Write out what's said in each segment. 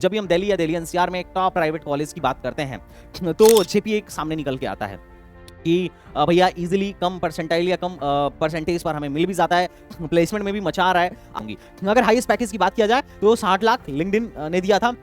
जब भी हम दिल्ली या दिल्ली एनसीआर में एक टॉप प्राइवेट कॉलेज की बात करते हैं तो जेपी एक सामने निकल के आता है कि भैया इजीली कम परसेंटाइल या कम परसेंटेज पर हमें मिल भी जाता है, प्लेसमेंट में भी मचा रहा है आऊंगी। अगर हाईएस्ट पैकेज की बात किया जाए तो 60 लाख लिंक्डइन ने दिया था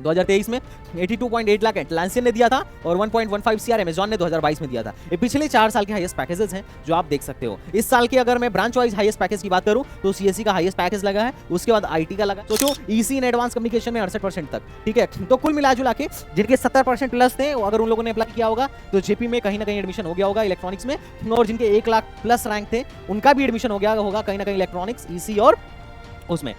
2023 में, 82.8 लाख एटलांसियन ने दिया था और 1.15 सीआर अमेजॉन ने 2022 में दिया था। ये पिछले 4 साल के हाईएस्ट पैकेजेस हैं जो आप देख सकते हो। इस साल के अगर मैं ब्रांच वाइज हाईएस्ट पैकेज की बात करूं तो सीएससी का हाईएस्ट पैकेज लगा है, उसके बाद आईटी का लगा, सोचो ईसी इन एडवांस कम्युनिकेशन में 68% तक, ठीक है। तो कुल मिला जुला के जिनके 70% प्लस थे अगर उन लोगों ने अप्लाई किया होगा तो जेपी में कहीं ना कहीं एडमिशन हो गया होगा इलेक्ट्रॉनिक्स में, और जिनके 1 लाख प्लस रैंक थे उनका भी एडमिशन हो गया होगा कहीं ना कहीं इलेक्ट्रॉनिक्स, ईसी और उसमें।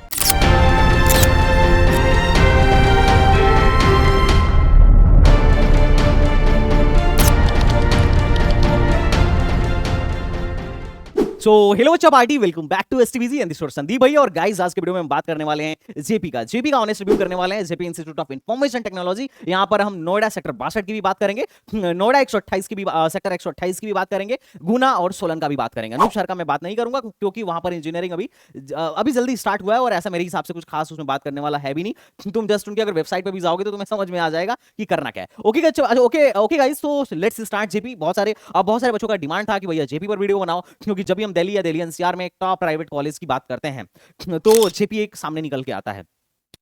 सो हेलो बच्चा party, welcome back to STVG and this is Sandeep भाई। और गाइस आज के वीडियो में हम बात करने वाले हैं जेपी का ऑनेस्ट रिव्यू करने वाले हैं, JP institute of information technology. यहां पर हम नोएडा सेक्टर 62 की भी बात करेंगे, नोएडा 128 की भी सेक्टर 128 की भी बात करेंगे, गुना और सोलन का भी बात करेंगे। अनूप शहर का मैं बात नहीं करूंगा क्योंकि वहां पर इंजीनियरिंग अभी जल्दी स्टार्ट हुआ है और ऐसा मेरे हिसाब से कुछ खास उसमें बात करने वाला है भी नहीं। तुम जस्ट उनकी अगर वेबसाइट पर भी जाओगे तो तुम्हें समझ में आ जाएगा कि करना क्या है। ओके गाइस, तो लेट्स स्टार्ट जेपी। बहुत सारे बच्चों का डिमांड था कि भैया जेपी पर वीडियो बनाओ, क्योंकि जब भी हम दिल्ली या दिल्ली एनसीआर में एक टॉप प्राइवेट कॉलेज की बात करते हैं तो जेपी एक सामने निकल के आता है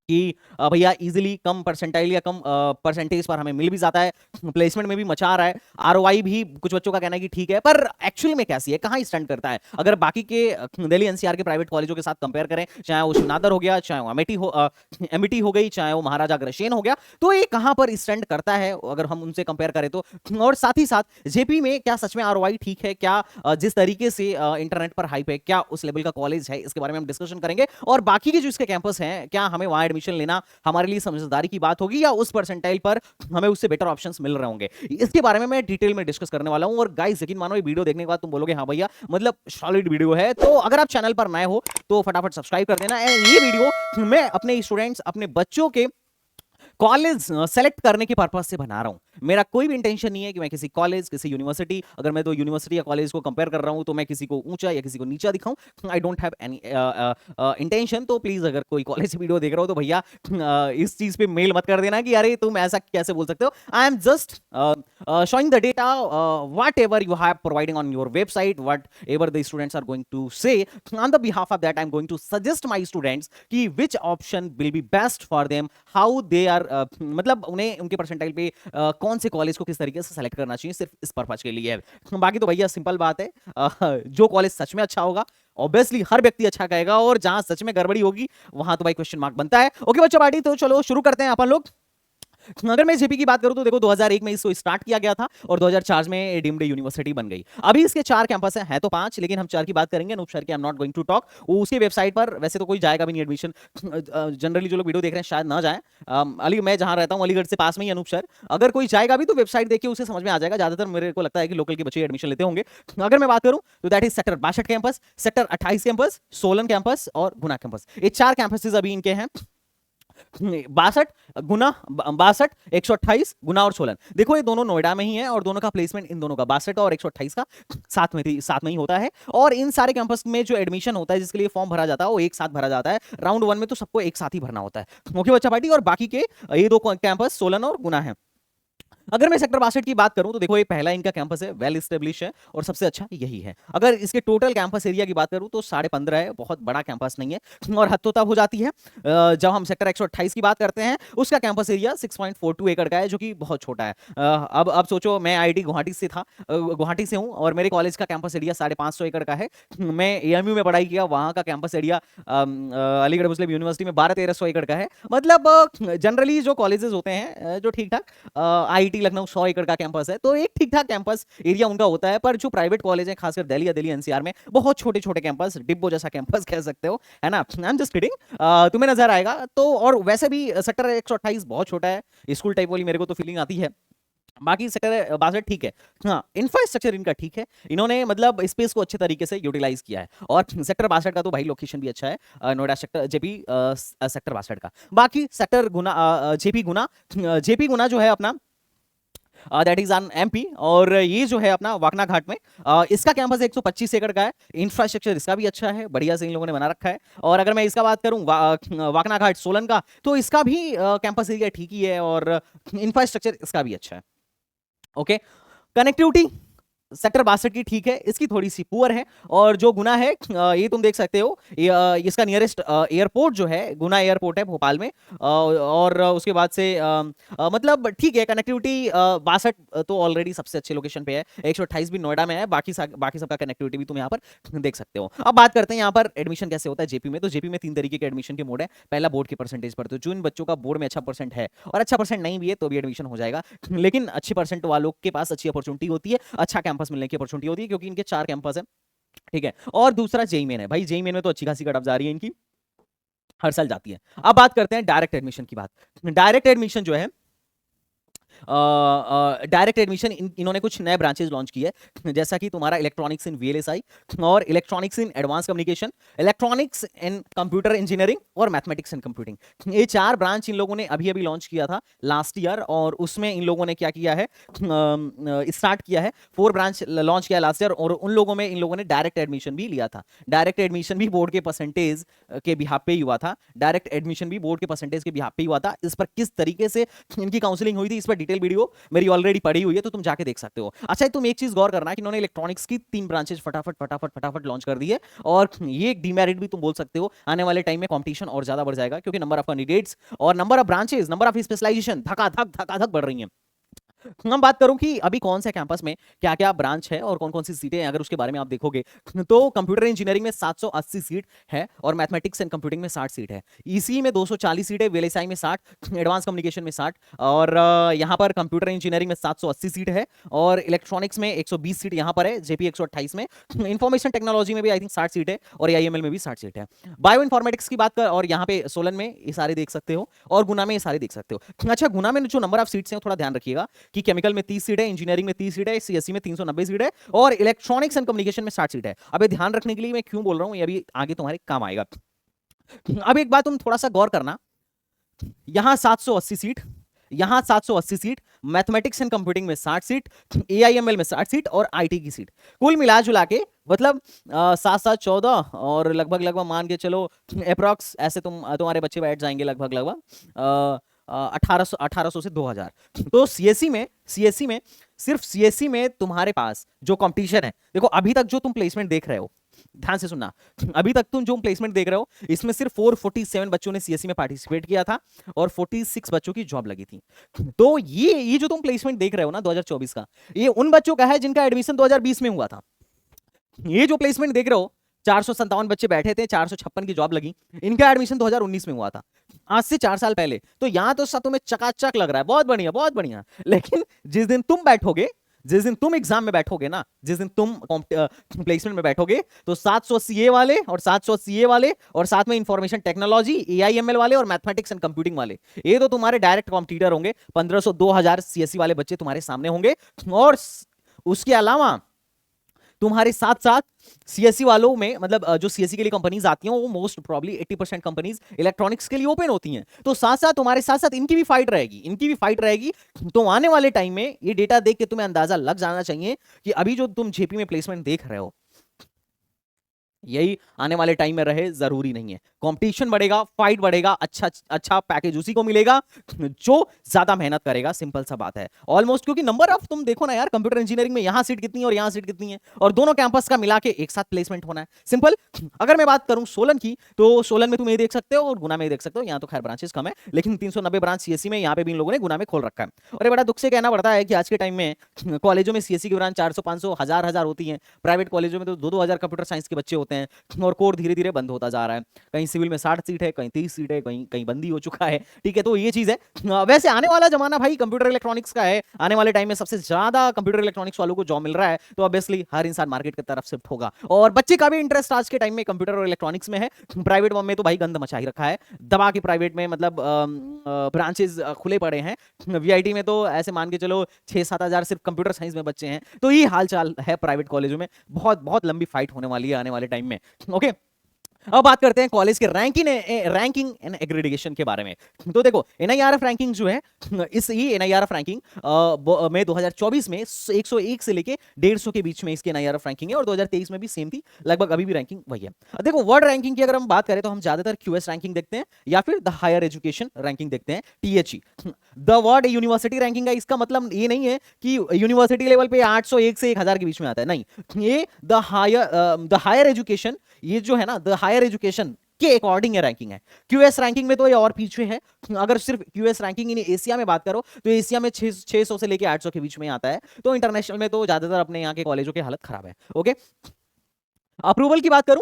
कि भैया इजीली कम परसेंटाइल या कम परसेंटेज पर हमें मिल भी जाता है, प्लेसमेंट में भी मचा रहा है, आरओआई भी कुछ बच्चों का कहना है कि ठीक है, पर एक्चुअली में कैसी है, कहां स्टैंड करता है। अगर बाकी के दिल्ली एनसीआर के प्राइवेट कॉलेजों के साथ कंपेयर करें, चाहे वो शिवनादर हो गया, चाहे वो एमिटी हो गई, चाहे वो महाराजा अग्रसेन हो गया, तो ये कहां पर स्टैंड करता है अगर हम उनसे कंपेयर करें तो। और साथ ही साथ जेपी में क्या सच में आरओआई ठीक है, क्या जिस तरीके से इंटरनेट पर हाइप है, क्या उस लेवल का कॉलेज है, इसके बारे में हम डिस्कशन करेंगे। और बाकी के जो इसके कैंपस हैं, क्या हमें वहां एडमिशन लेना हमारे लिए समझदारी की बात होगी या उस परसेंटाइल पर हमें उससे बेटर ऑप्शंस मिल रहे होंगे, इसके बारे में मैं डिटेल में डिस्कस करने वाला हूं। और गाइस यकीन मानो ये वीडियो देखने के बाद तुम बोलोगे हाँ भैया मतलब सॉलिड वीडियो है। तो अगर आप चैनल पर नए हो तो फटाफट सब्सक्राइब कर देना। ये वीडियो मैं अपने स्टूडेंट्स, अपने बच्चों के कॉलेज सेलेक्ट करने के पर्पस से बना रहा हूं। मेरा कोई भी इंटेंशन नहीं है कि मैं किसी कॉलेज, किसी यूनिवर्सिटी, अगर मैं दो यूनिवर्सिटी या कॉलेज को कंपेयर कर रहा हूं तो मैं किसी को ऊंचा या किसी को नीचा दिखाऊं। I don't have any intention. तो प्लीज अगर कोई कॉलेज वीडियो देख रहा हो तो भैया इस चीज पे मेल मत कर देना कि अरे तुम ऐसा कैसे बोल सकते हो। I am just showing the data, whatever you have providing on your website, whatever the students are going to say, on the behalf of that I'm going to suggest my students कि which option will be best for them, how they are मतलब उन्हें उनके percentile पे कौन से college को किस तरीके से सेलेक्ट करना चाहिए, सिर्फ इस पर्पज के लिए है। बाकी तो भैया सिंपल बात है, जो कॉलेज सच में अच्छा होगा ऑब्वियसली हर व्यक्ति अच्छा कहेगा, और जहां सच में गड़बड़ी होगी वहां तो भाई क्वेश्चन मार्क बनता है। ओके बच्चों पार्टी, तो चलो शुरू करते हैं अपन लोग। अगर मैं जेपी की बात करूं तो देखो 2001 में इसको स्टार्ट किया गया था और 2004 में डीम्ड यूनिवर्सिटी बन गई। अभी इसके 4 कैंपस हैं, तो 5, लेकिन हम 4 की बात करेंगे। अनूप शहर की I am not going to talk. उसकी वेबसाइट पर वैसे तो कोई जाएगा भी नहीं एडमिशन, जनरली जो लोग वीडियो देख रहे हैं शायद ना जाए। मैं जहां रहता हूं अलीगढ़ से पास में ही अनूप शहर, अगर कोई जाएगा भी तो वेबसाइट देखिए उसे समझ में आ जाएगा। ज्यादातर मेरे को लगता है कि लोकल के बच्चे एडमिशन लेते होंगे। अगर मैं बात करूं तो that is sector 62 campus, sector 28 campus, Solan campus और गुना कैंपस। ये 4 कैंपसेस अभी इनके हैं। 62 गुना, 62 128 गुना और सोलन। देखो ये दोनों नोएडा में ही है और दोनों का प्लेसमेंट इन दोनों का 62 और 128 का साथ में ही होता है। और इन सारे कैंपस में जो एडमिशन होता है, जिसके लिए फॉर्म भरा जाता है, वो एक साथ भरा जाता है। राउंड 1 में तो सबको एक साथ ही भरना होता है। ओके बच्चा पार्टी, और बाकी के ये 2 कैंपस सोलन और गुना है। अगर मैं सेक्टर 62 की बात करूं तो देखो ये पहला इनका कैंपस है, वेल एस्टेब्लिश है और सबसे अच्छा यही है। अगर इसके टोटल कैंपस एरिया की बात करूं तो 15.5 है, बहुत बड़ा कैंपस नहीं है। और हद तो तब हो जाती है जब हम सेक्टर 128 की बात करते हैं, उसका कैंपस एरिया 6.42 एकड़ का है, जो कि बहुत छोटा है। अब सोचो, मैं आईआईटी गुवाहाटी से था, गुवाहाटी से हूं और मेरे कॉलेज का कैंपस एरिया 550 एकड़ का है। मैं एएमयू में पढ़ाई किया, वहां का कैंपस एरिया अलीगढ़ मुस्लिम यूनिवर्सिटी में 1200-1300 एकड़ का है। मतलब जनरली जो कॉलेजेस होते हैं जो ठीक ठाक, आईआईटी लखनऊ 100 एकड़ का कैंपस है, तो एक ठीक ठाक कैंपस एरिया उनका होता है। पर जो प्राइवेट कॉलेज है, खासकर दिल्ली या दिल्ली एनसीआर में, बहुत छोटे छोटे कैंपस, डिब्बो जैसा कैंपस कह सकते हो, है ना। आई एम जस्ट किडिंग, तुम्हें नजर आएगा तो। और वैसे भी सेक्टर 128 बहुत छोटा है, स्कूल टाइप वाली मेरे को तो फीलिंग आती है। बाकी सेक्टर 62 ठीक है, हाँ इंफ्रास्ट्रक्चर इनका ठीक है, इन्होंने मतलब स्पेस को अच्छे तरीके से यूटिलाइज किया है। और सेक्टर 62 का तो भाई लोकेशन भी अच्छा है, नोएडा सेक्टर जेपी सेक्टर 62 का। बाकी सेक्टर गुना, जेपी गुना जो है अपना, दैट इज ऑन एमपी। और ये जो है अपना वाकना घाट में, इसका कैंपस 125 एकड़ का है। इंफ्रास्ट्रक्चर इसका भी अच्छा है, बढ़िया से इन लोगों ने बना रखा है। और अगर मैं इसका बात करूं वाकना घाट सोलन का, तो इसका भी कैंपस एरिया ठीक ही है और इंफ्रास्ट्रक्चर इसका भी अच्छा है। ओके, कनेक्टिविटी सेक्टर 62 की ठीक है, इसकी थोड़ी सी पुअर है। और जो गुना है, ये तुम देख सकते हो, इसका नियरेस्ट एयरपोर्ट जो है गुना एयरपोर्ट है भोपाल में। और उसके बाद से मतलब ठीक है, कनेक्टिविटी 62 तो ऑलरेडी सबसे अच्छे लोकेशन पे है। 128 भी नोएडा में है, बाकी सबका कनेक्टिविटी भी तुम यहाँ पर देख सकते हो। अब बात करते हैं यहाँ पर एडमिशन कैसे होता है जेपी में। तो जेपी में 3 तरीके के एडमिशन के मोड है। पहला बोर्ड के परसेंटेज पर, तो जो इन बच्चों का बोर्ड में अच्छा परसेंट है और अच्छा परसेंट नहीं भी है तो भी एडमिशन हो जाएगा। लेकिन अच्छी परसेंट वालों के पास अच्छी अपॉर्चुनिटी होती है, अच्छा कैंपस मिलने की अपॉर्चुनिटी होती है, क्योंकि इनके 4 कैंपस है। ठीक है, और दूसरा जेई मेन है भाई। जेई मेन में तो अच्छी खासी कट ऑफ जा रही है इनकी, हर साल जाती है। अब बात करते हैं डायरेक्ट एडमिशन की। बात डायरेक्ट एडमिशन जो है, डायरेक्ट एडमिशन इन्होंने कुछ नए ब्रांचेस लॉन्च किए, जैसा कि तुम्हारा इलेक्ट्रॉनिक्स इन वीएलएसआई और electronics in advance communication, electronics in computer engineering और मैथमेटिक्स इन कंप्यूटिंग। ये 4 ब्रांच इन लोगों ने अभी अभी लॉन्च किया था लास्ट ईयर। और उसमें इन लोगों ने क्या किया है, स्टार्ट किया है, 4 ब्रांच लॉन्च किया लास्ट ईयर। और उन लोगों में इन लोगों ने डायरेक्ट एडमिशन भी लिया था। डायरेक्ट एडमिशन भी बोर्ड के परसेंटेज के बिहाफ पे ही हुआ था। डायरेक्ट एडमिशन भी बोर्ड के परसेंटेज के बिहाफ पे ही हुआ था। इस पर किस तरीके से इनकी काउंसलिंग हुई थी, इस पर डिटेल वीडियो मेरी ऑलरेडी पड़ी हुई है, तो तुम जाके देख सकते हो। अच्छा, तुम एक चीज गौर करना कि इन्होंने इलेक्ट्रॉनिक्स की 3 ब्रांचेस फटाफट फटाफट फटाफट लॉन्च कर दी है। और ये एक डीमेरिट भी तुम बोल सकते हो, आने वाले टाइम में कंपटीशन और ज्यादा बढ़ जाएगा, क्योंकि नंबर ऑफ कैंडिडेट्स और number of branches, number of specialisation धकाधक बढ़ रही हैं। हम बात करूं कि अभी कौन से कैंपस में क्या क्या ब्रांच है और कौन कौन सी सीटें हैं, अगर उसके बारे में आप देखोगे तो कंप्यूटर इंजीनियरिंग में 780 सीट है और मैथमेटिक्स एंड कंप्यूटिंग में 60 सीट है। ईसी में 240 सीट है, वीएलएसआई में 60, एडवांस कम्युनिकेशन में 60, और यहां पर कंप्यूटर इंजीनियरिंग में 780 सीट है और इलेक्ट्रॉनिक्स में 120 सीट यहां पर है, जेपी 128 में। इंफॉर्मेशन टेक्नोलॉजी में भी आई थिंक 60 सीट है और एआईएमएल में भी 60 सीट है। बायो इन्फॉर्मेटिक्स की बात कर, और यहाँ पे सोलन में ये सारे देख सकते हो और गुना में ये सारे देख सकते हो। अच्छा, गुना में जो नंबर ऑफ सीट्स हैं थोड़ा ध्यान रखिएगा कि केमिकल में 30 सीट है, इंजीनियरिंग में 30 सीट है, सीएससी में 390 सीट है और इलेक्ट्रॉनिक्स एंड कम्युनिकेशन में 60 सीट है। अब ये ध्यान रखने के लिए मैं क्यों बोल रहा हूं, ये अभी आगे तुम्हारे काम आएगा। अब एक बात तुम थोड़ा सा गौर करना, यहां 780 सीट, यहां 780 सीट, मैथमेटिक्स एंड कंप्यूटिंग में 60 सीट, एआईएमएल में 60 सीट और आईटी की सीट, कुल मिला जुला के मतलब 7 7 14 और लगभग मान के चलो अप्रॉक्स ऐसे तुम्हारे बच्चे बैठ जाएंगे लगभग 1800 से 2000। तो सीएससी में सिर्फ सीएससी में तुम्हारे पास जो कंपटीशन है, देखो अभी तक जो तुम प्लेसमेंट देख रहे हो, ध्यान से सुनना, अभी तक तुम जो प्लेसमेंट देख रहे हो इसमें सिर्फ 447 बच्चों ने सीएससी में पार्टिसिपेट किया था और 46 बच्चों की जॉब लगी थी। तो ये जो तुम प्लेसमेंट देख रहे हो ना 2024 का, ये उन बच्चों का है जिनका एडमिशन 2020 में हुआ था। ये जो प्लेसमेंट देख रहे हो, 457 बच्चे बैठे थे, 456 की जॉब लगी, इनका एडमिशन 2019 में हुआ था, आज से 4 साल पहले। तो यहां तो सब तुम्हें चकाचक लग रहा है, बहुत बढ़िया बहुत बढ़िया। लेकिन जिस दिन तुम बैठोगे, जिस दिन तुम एग्जाम में बैठोगे ना, जिस दिन तुम प्लेसमेंट में बैठोगे, तो 780 ये वाले और 780 ये वाले और साथ में इंफॉर्मेशन टेक्नोलॉजी, एआईएमएल वाले और मैथमेटिक्स एंड कंप्यूटिंग वाले, ये तो तुम्हारे डायरेक्ट कॉम्पिटिटर होंगे। 1500 2000 सीएससी वाले बच्चे तुम्हारे सामने होंगे। और उसके अलावा तुम्हारे साथ साथ सीएससी वालों में, मतलब जो सीएससी के लिए कंपनीज आती हैं वो मोस्ट प्रॉब्ली 80% कंपनीज इलेक्ट्रॉनिक्स के लिए ओपन होती हैं। तो साथ साथ तुम्हारे साथ साथ इनकी भी फाइट रहेगी। तो आने वाले टाइम में ये डेटा देख के तुम्हें अंदाजा लग जाना चाहिए कि अभी जो तुम जेपी में प्लेसमेंट देख रहे हो यही आने वाले टाइम में रहे, जरूरी नहीं है। कंपटीशन बढ़ेगा, फाइट बढ़ेगा, अच्छा पैकेज उसी को मिलेगा जो ज्यादा मेहनत करेगा, सिंपल सा बात है ऑलमोस्ट। क्योंकि नंबर ऑफ तुम देखो ना यार, कंप्यूटर इंजीनियरिंग में यहां सीट कितनी है और यहां सीट कितनी है, और दोनों कैंपस का मिला के एक साथ प्लेसमेंट होना है, सिंपल। अगर मैं बात करूं सोलन की, तो सोलन में तुम ये देख सकते हो और गुना में देख सकते हो, यहाँ तो खैर ब्रांचेस कम है, लेकिन 390 ब्रांच सीएससी में यहाँ पे भी इन लोगों ने गुना में खोल रखा है। और ये बड़ा दुख से कहना पड़ता है कि आज के टाइम में कॉलेजों में सीएससी की ब्रांच 400 500 1000 होती है, प्राइवेट कॉलेजों में तो 2-2 हजार कंप्यूटर साइंस के बच्चे होते हैं, और कोर धीरे धीरे बंद होता जा रहा है। कहीं सिविल में 60 सीट है, कहीं 30 सीट है, कहीं कहीं बंदी हो चुका है। ठीक है, तो ये चीज है। वैसे आने वाला जमाना भाई कंप्यूटर इलेक्ट्रॉनिक्स का है, आने वाले टाइम में सबसे ज्यादा कंप्यूटर इलेक्ट्रॉनिक्स वालों को जॉब मिल रहा है, तो ऑब्वियसली हर इंसान मार्केट की तरफ शिफ्ट होगा। और बच्चे का भी इंटरेस्ट आज के टाइम में कंप्यूटर और इलेक्ट्रॉनिक्स में है। प्राइवेट में तो भाई गंद मचा ही रखा है, दबा के प्राइवेट में, मतलब ब्रांचेस खुले पड़े हैं। वीआईटी में तो ऐसे मान के चलो 6-7 हजार सिर्फ कंप्यूटर साइंस में बच्चे हैं। तो ये हाल चाल है प्राइवेट कॉलेजों में, बहुत बहुत लंबी फाइट होने वाली है आने वाले टाइम में। ओके, अब बात करते हैं कॉलेज के रैंकिंग एंड एग्रीडिएशन के बारे में। तो देखो एनआईआरएफ रैंकिंग जो है, इस ये एनआईआरएफ रैंकिंग में 2024 में 101 से लेके 150 के बीच में इसकी एनआईआरएफ रैंकिंग है, और 2023 में भी सेम थी लगभग, अभी भी रैंकिंग वही है। देखो वर्ल्ड रैंकिंग की अगर हम बात करें तो हम ज्यादातर क्यूएस रैंकिंग देखते हैं या फिर द हायर एजुकेशन रैंकिंग देखते हैं, THE. The world university ranking का इसका मतलब ये नहीं है कि यूनिवर्सिटी लेवल पे 801 से 1000 के बीच में आता है, नहीं, ये द हायर एजुकेशन, ये जो है ना द हायर एजुकेशन के अकॉर्डिंग ये रैंकिंग है। क्यूएस रैंकिंग में तो ये और पीछे है। अगर सिर्फ क्यूएस रैंकिंग इन एशिया में बात करो तो एशिया में 600 से लेके 800 के बीच में आता है। तो इंटरनेशनल में तो ज्यादातर अपने यहाँ के कॉलेजों की हालत खराब है। ओके, अप्रूवल की बात करूं,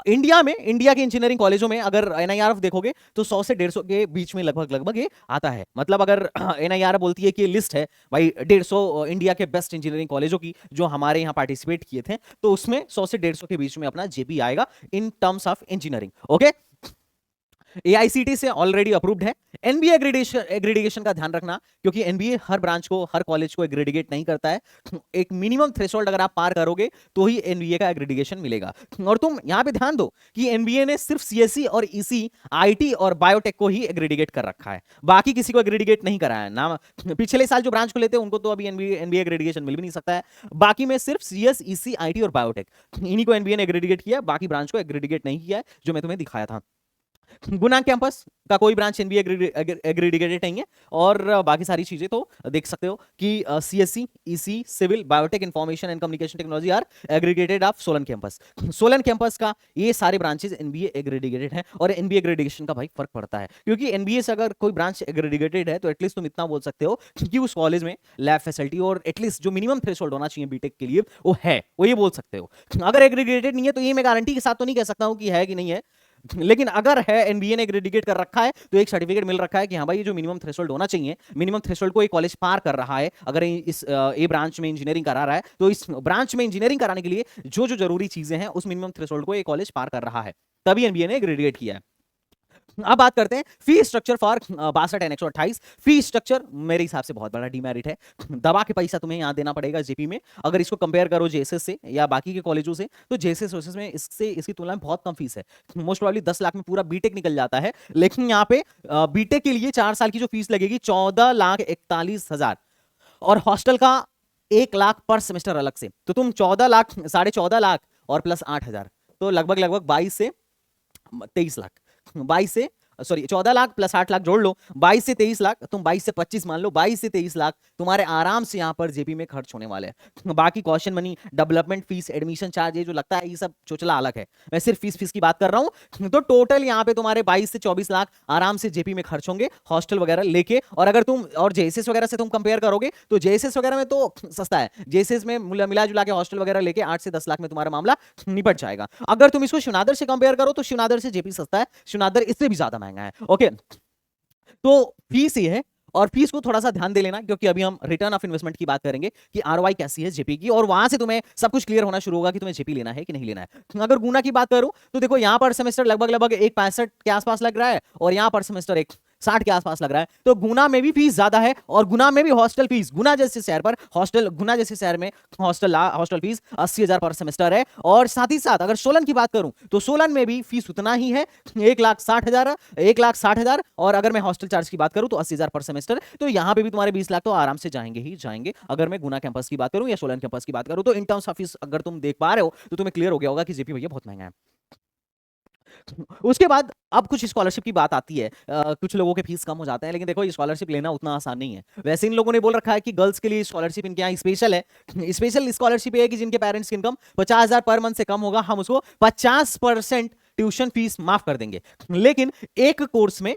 इंडिया के इंजीनियरिंग कॉलेजों में अगर एनआईआरएफ देखोगे तो 100 से 150 के बीच में लगभग ये आता है। मतलब अगर एनआईआरएफ बोलती है कि ये लिस्ट है भाई 150 इंडिया के बेस्ट इंजीनियरिंग कॉलेजों की जो हमारे यहाँ पार्टिसिपेट किए थे, तो उसमें 100 से 150 के बीच में अपना जेपी आएगा in terms of engineering. Okay, AICT से ऑलरेडी अप्रूव्ड है। एनबीए एग्रीडिएशन का ध्यान रखना, क्योंकि एनबीए हर ब्रांच को, हर कॉलेज को एग्रीडिएट नहीं करता है। एक मिनिमम थ्रेशोल्ड अगर आप पार करोगे तो ही एनबीए का एग्रीडिएशन मिलेगा। और तुम यहां पे ध्यान दो कि एनबीए ने सिर्फ सीएससी और ईसी, आईटी और बायोटेक को ही एग्रीडिएट कर रखा है, बाकी किसी को एग्रीडिएट नहीं करा है ना। पिछले साल जो ब्रांच को लेते हैं उनको तो अभी एनबीए एग्रीडिएशन मिल भी नहीं सकता है। बाकी में सिर्फ सीएस, ईसी, आईटी और बायोटेक, इन्हीं को एनबीए ने एग्रीडिएट किया, बाकी ब्रांच को एग्रीडिएट नहीं किया है, जो मैं तुम्हें दिखाया था। गुना कैंपस का कोई ब्रांच एनबीए एग्रीडिएटेड नहीं है। और बाकी सारी चीजें तो देख सकते हो कि CSC, EC, civil, biotech, information and communication technology are aggregated of Solan campus. Solan campus का ये सारे ब्रांचेस एनबीए एग्रीडिएटेड हैं। और एनबीए एग्रीडिएशन का भाई फर्क पड़ता है, क्योंकि एनबीए से अगर कोई ब्रांच एग्रीडिएटेड है तो एटलीस्ट तुम इतना बोल सकते हो कि उस कॉलेज में लैब फैसिलिटी और एटलीस्ट जो मिनिमम थ्रेशोल्ड होना चाहिए बीटेक के लिए वो है, वो ये बोल सकते हो। अगर एग्रीडिएटेड नहीं है तो ये मैं गारंटी के साथ तो नहीं कह सकता हूं कि है कि नहीं है, लेकिन अगर है, एनबीए ने एग्रीडिएट कर रखा है तो एक सर्टिफिकेट मिल रखा है कि हाँ भाई ये जो मिनिमम थ्रेशोल्ड होना चाहिए, मिनिमम थ्रेशोल्ड को एक कॉलेज पार कर रहा है। अगर इस ए ब्रांच में इंजीनियरिंग करा रहा है तो इस ब्रांच में इंजीनियरिंग कराने के लिए जो जो जरूरी चीजें हैं उस मिनिमम थ्रेशोल्ड को एक कॉलेज पार कर रहा है, तभी एनबीए ने एग्रीडिएट किया है। अब बात करते हैं fee structure for 62 and 128। Fee structure मेरे हिसाब से बहुत बड़ा डिमेरिट है। दबा के पैसा तुम्हें यहां देना पड़ेगा जेपी में। अगर इसको कंपेयर करो जेएसएस से या बाकी के कॉलेजों से, तो जेएसएस में इसकी तुलना में बहुत कम फीस है। मोस्ट प्रॉब्ली 10 लाख में पूरा बीटेक निकल जाता है, लेकिन यहाँ पे बीटेक के लिए 4 साल की जो फीस लगेगी 14,41,000, और हॉस्टल का 1 लाख पर सेमेस्टर अलग से। तो तुम 14 लाख, 14.5 लाख और प्लस 8,000, तो लगभग 22 से 23 लाख, 22 से 14 लाख प्लस 8 लाख जोड़ लो, 22 से 23 लाख, तुम 22 से 25 मान लो, 22 से 23 लाख तुम्हारे आराम से यहां पर जेपी में खर्च होने वाले हैं। बाकी caution money, development fees, admission charge, ये जो लगता है ये सब चोचला अलग है, मैं सिर्फ फीस की बात कर रहा हूं। तो टोटल यहां पे तुम्हारे 22 से 24 लाख आराम से जेपी में खर्च होंगे हॉस्टल वगैरह लेके। और अगर तुम और जेएसएस वगैरह से तुम कंपेयर करोगे तो जेएसएस वगैरह में तो सस्ता है, जेएसएस में मिला जुला के हॉस्टल वगैरह लेके 8 से 10 लाख में तुम्हारा मामला निपट जाएगा। अगर तुम इसको शिवनादर से कंपेयर करो तो शिवनादर से जेपी सस्ता है, शिवनादर इससे भी ज्यादा महंगा है। ओके, तो फीस ये है, और फीस को थोड़ा सा ध्यान दे लेना, क्योंकि अभी हम रिटर्न ऑफ इन्वेस्टमेंट की बात करेंगे कि आरओआई कैसी है जेपी की, और वहां से तुम्हें सब कुछ क्लियर होना शुरू होगा कि तुम्हें जेपी लेना है कि नहीं लेना है। अगर गुना की बात करूं तो देखो यहां पर सेमेस्टर लगभग 1.65 के आसपास लग रहा है, और यहां पर सेमेस्टर 60 के आसपास लग रहा है। तो गुना में भी फीस ज्यादा है, और गुना में भी हॉस्टल फीस, गुना जैसे शहर पर गुना जैसे शहर में हॉस्टल फीस 80,000 पर सेमेस्टर है। और साथ ही साथ अगर सोलन की बात करूं तो सोलन में भी फीस उतना ही है, 1,60,000, और अगर मैं हॉस्टल चार्ज की बात करूं तो 80,000 पर सेमेस्टर। तो यहां पे भी तुम्हारे 20 लाख तो आराम से जाएंगे ही जाएंगे, अगर मैं गुना कैंपस की बात करूं या सोलन कैंपस की बात करूं। तो इन टर्म्स ऑफ फीस अगर तुम देख पा रहे हो तो तुम्हें क्लियर हो गया होगा कि जेपी भैया बहुत महंगा है। उसके बाद अब कुछ स्कॉलरशिप की बात आती है। कुछ लोगों के फीस कम हो जाते हैं, लेकिन देखो ये स्कॉलरशिप लेना उतना आसान नहीं है। वैसे इन लोगों ने बोल रखा है कि गर्ल्स के लिए स्कॉलरशिप इनके यहाँ स्पेशल है। स्पेशल स्कॉलरशिप है कि जिनके पेरेंट्स की इनकम 50,000 पर मंथ से कम होगा, हम उसको 50% ट्यूशन फीस माफ कर देंगे। लेकिन एक कोर्स में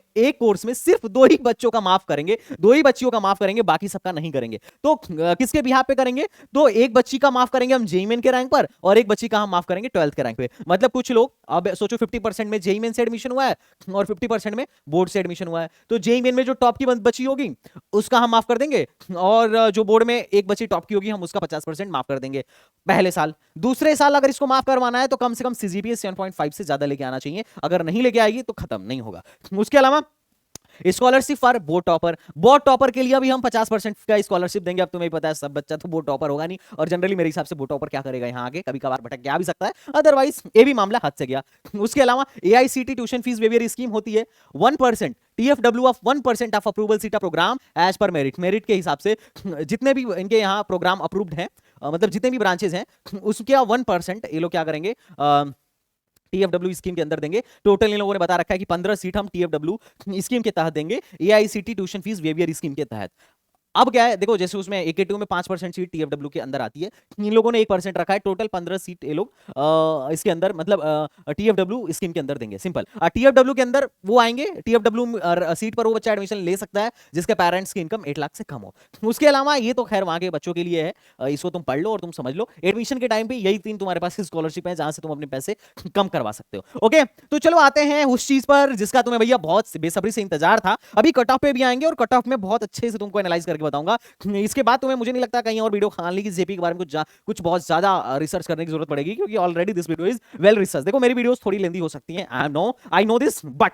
सिर्फ 2 ही बच्चों का माफ करेंगे, 2 ही बच्चियों का माफ करेंगे, बाकी सबका नहीं करेंगे। तो किसके बिहाफ पे करेंगे? तो एक बच्ची का माफ करेंगे हम जेईई मेन के रैंक पर, और एक बच्ची का हम माफ करेंगे 12th के रैंक पे। मतलब कुछ लोग, अब सोचो 50% में जेईई मेन से एडमिशन हुआ है और 50% में बोर्ड से एडमिशन हुआ है, तो जेईई मेन में जो टॉप की बच्ची होगी उसका हम माफ कर देंगे, और जो बोर्ड में एक बच्ची टॉप की होगी हम उसका 50% माफ कर देंगे पहले साल। दूसरे साल अगर इसको माफ करवाना है तो कम से कम सीजीपीए 7.5 से ज्यादा लेके आना चाहिए, अगर नहीं लेके आएगी तो खत्म नहीं होगा। उसके अलावा scholarship for board topper, board topper के लिए अभी हम 50% का स्कॉलरशिप देंगे। अब तुम्हें पता है सब बच्चा तो बोर्ड टॉपर होगा नहीं, और जनरली मेरे हिसाब से बोर्ड टॉपर क्या करेगा यहाँ आगे, कभी कभार भटक के आ भी सकता है, अदरवाइज ये भी मामला हद से गया। उसके अलावा AICT tuition fee waiver scheme होती है 1%, TFW of 1% of approval seat programme as per merit, merit के हिसाब से जितने भी इनके यहाँ प्रोग्राम अप्रूव्ड हैं, मतलब जितने भी ब्रांचेस हैं उसके 1% ये लोग क्या करेंगे, टीएफडब्ल्यू स्कीम के अंदर देंगे। टोटल इन लोगों ने बता रखा है कि 15 सीट हम टीएफडब्ल्यू स्कीम के तहत देंगे, AICT tuition fee waiver scheme के तहत। अब क्या है देखो, जैसे उसमें एकेटीयू में 5% सीट टीएफडब्ल्यू के अंदर आती है, इन लोगों ने 1% रखा है, टोटल 15 सीट ये लोग इसके अंदर मतलब टीएफडब्ल्यू स्कीम के अंदर देंगे। सिंपल, टीएफडब्ल्यू के अंदर वो आएंगे, टीएफडब्ल्यू सीट पर वो बच्चा एडमिशन ले सकता है जिसके पेरेंट्स की इनकम 8 लाख से कम हो। उसके अलावा ये तो खैर वहां के बच्चों के लिए है, इसको तुम पढ़ लो और तुम समझ लो। एडमिशन के टाइम पे यही 3 तुम्हारे पास स्कॉलरशिप है जहां से तुम अपने पैसे कम करवा सकते हो। ओके, तो चलो आते हैं उस चीज पर जिसका तुम्हें भैया बहुत बेसब्री से इंतजार था। अभी कट ऑफ पे भी आएंगे और कट ऑफ में बहुत अच्छे से तुमको एनालाइज करके बताऊंगा। इसके बाद तुम्हें मुझे नहीं लगता कहीं और वीडियो खान ली कि जेपी के बारे में कुछ बहुत ज्यादा रिसर्च करने की जरूरत पड़ेगी, क्योंकि already this video is well research. देखो मेरी वीडियोस थोड़ी लेंदी हो सकती हैं, आई नो दिस, बट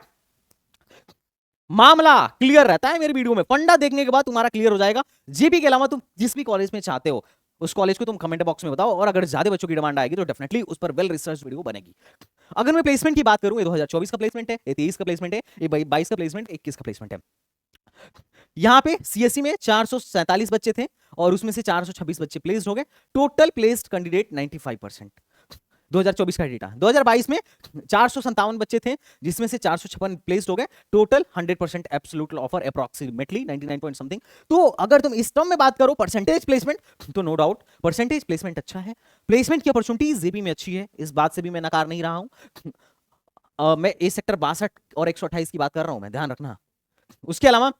मामला क्लियर रहता है मेरी वीडियो में। फंडा देखने के बाद तुम्हारा क्लियर हो जाएगा। जेपी के अलावा तुम जिस भी कॉलेज में चाहते हो उस कॉलेज को तुम कमेंट बॉक्स में बताओ, और अगर ज्यादा बच्चों की डिमांड आएगी तो डेफिनेटली उस पर वेल रिसर्च वीडियो बनेगी। अगर मैं प्लेसमेंट की बात करूं, ये 2024 का प्लेसमेंट है, ये 23 का प्लेसमेंट है, ये 22 का प्लेसमेंट, 21 का प्लेसमेंट है। यहां पे सीएससी में 447 बच्चे थे और उसमें से 426 बच्चे प्लेस्ड हो गए। Total placed candidate 95%। 2024 का डेटा। 2022 में 457 बच्चे थे जिसमें से 456 प्लेस्ड हो गए। Total 100% absolute offer approximately 99 point something. तो अगर तुम इस टर्म में बात करो परसेंटेज प्लेसमेंट, तो नो डाउट परसेंटेज प्लेसमेंट अच्छा है, प्लेसमेंट की अपॉर्चुनिटीज जेपी में अच्छी है, इस बात से भी मैं नकार नहीं रहा हूं। मैं ए सेक्टर 62 और 128 की बात कर रहा हूं, मैं ध्यान रखना। उसके अलावा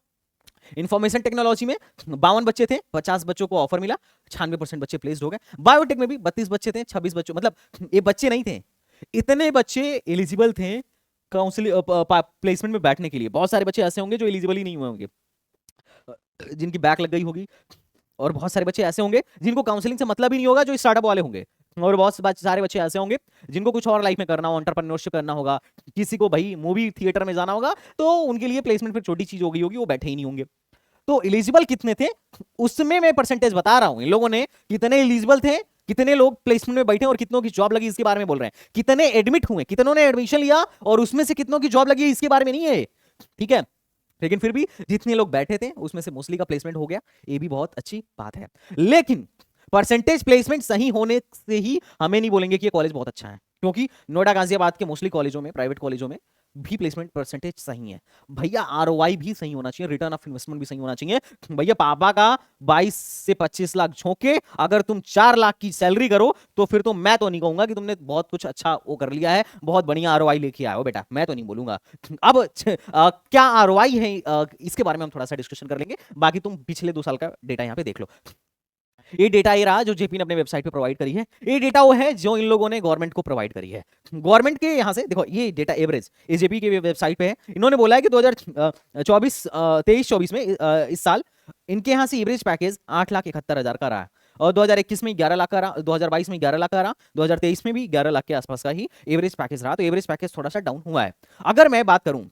इंफॉर्मेशन टेक्नोलॉजी में 52 बच्चे थे, 50 बच्चों को ऑफर मिला, 96% बच्चे प्लेस्ड हो गए। बायोटेक में भी 32 बच्चे थे, 26 बच्चों, मतलब ये बच्चे नहीं थे, इतने बच्चे एलिजिबल थे काउंसिल प्लेसमेंट में बैठने के लिए। बहुत सारे बच्चे ऐसे होंगे जो एलिजिबल ही नहीं हुए होंगे, जिनकी बैक लग गई होगी, और बहुत सारे बच्चे ऐसे होंगे जिनको काउंसलिंग से मतलब ही नहीं होगा, जो स्टार्टअप वाले होंगे, और बहुत सारे बच्चे ऐसे होंगे जिनको कुछ और लाइफ में करना हो, एंटरप्रेन्योरशिप करना होगा, किसी को भाई मूवी थिएटर में जाना होगा, तो उनके लिए प्लेसमेंट फिर छोटी चीज हो गई होगी, वो बैठे ही नहीं होंगे। तो एलिजिबल कितने थे उसमें मैं परसेंटेज बता रहा हूं, इन लोगों ने कितने एलिजिबल थे, कितने लोग प्लेसमेंट में बैठे और कितनों की जॉब लगी इसके बारे में बोल रहे हैं। कितने एडमिट हुए, कितनों ने एडमिशन लिया और उसमें से कितनों की जॉब लगी इसके बारे में नहीं है, ठीक है। लेकिन फिर भी जितने लोग बैठे थे उसमें से मोस्टली का प्लेसमेंट हो गया, ये भी बहुत अच्छी बात है। लेकिन परसेंटेज प्लेसमेंट सही होने से ही हमें नहीं बोलेंगे कि ये कॉलेज बहुत अच्छा है, क्योंकि नोएडा गाजियाबाद के मोस्टली कॉलेजों में, प्राइवेट कॉलेजों में भी प्लेसमेंट परसेंटेज सही है भैया। आरओआई भी सही होना चाहिए, रिटर्न ऑफ इन्वेस्टमेंट भी सही होना चाहिए भैया। पापा का 22 से 25 लाख झोंके अगर तुम 4 लाख की सैलरी करो तो फिर तो मैं तो नहीं कहूंगा कि तुमने बहुत कुछ अच्छा वो कर लिया है, बहुत बढ़िया आरओआई लेके आए हो बेटा, मैं तो नहीं बोलूंगा। अब क्या आरओआई है इसके बारे में हम थोड़ा सा डिस्कशन कर लेंगे, बाकी तुम पिछले 2 साल का डेटा यहाँ पे देख लो। ये डेटा ये रहा जो जेपी ने अपने वेबसाइट पे प्रोवाइड करी है, ये डेटा वो है जो इन लोगों ने गवर्नमेंट को प्रोवाइड करी है। गवर्नमेंट के यहां से देखो ये डेटा एवरेज ये जेपी के वेबसाइट पे है। इन्होंने बोला है कि 2023-24 में इस साल इनके यहां से एवरेज पैकेज 8,71,000 का रहा, और 2021 में 11 लाख का रहा, 2022 में 11 लाख का रहा, 2023 में भी 11 लाख के आसपास का ही एवरेज पैकेज रहा। तो एवरेज पैकेज थोड़ा सा डाउन हुआ है। अगर मैं बात करूं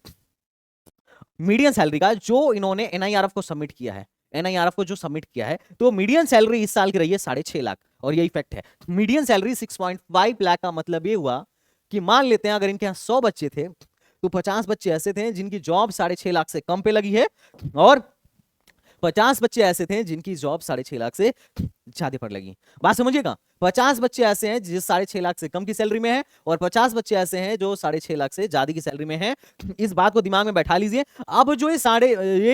मीडियन सैलरी का जो इन्होंने एनआईआरएफ को सबमिट किया है, एनआईआरएफ को जो सबमिट किया है, तो मीडियन सैलरी इस साल की रही है 6.5 लाख, और ये इफेक्ट है। मीडियन सैलरी 6.5 लाख का मतलब ये हुआ कि मान लेते हैं अगर इनके यहाँ 100 बच्चे थे तो 50 बच्चे ऐसे थे जिनकी जॉब 6.5 लाख से कम पे लगी है, और 50 बच्चे ऐसे थे जिनकी जॉब 6.5 लाख से ज्यादा पर लगी। बात समझिएगा, 50 बच्चे ऐसे हैं जिस 6.5 लाख से कम की सैलरी में है, और 50 बच्चे ऐसे हैं जो 6.5 लाख से ज्यादा की सैलरी में है। इस बात को दिमाग में बैठा लीजिए। अब जो ये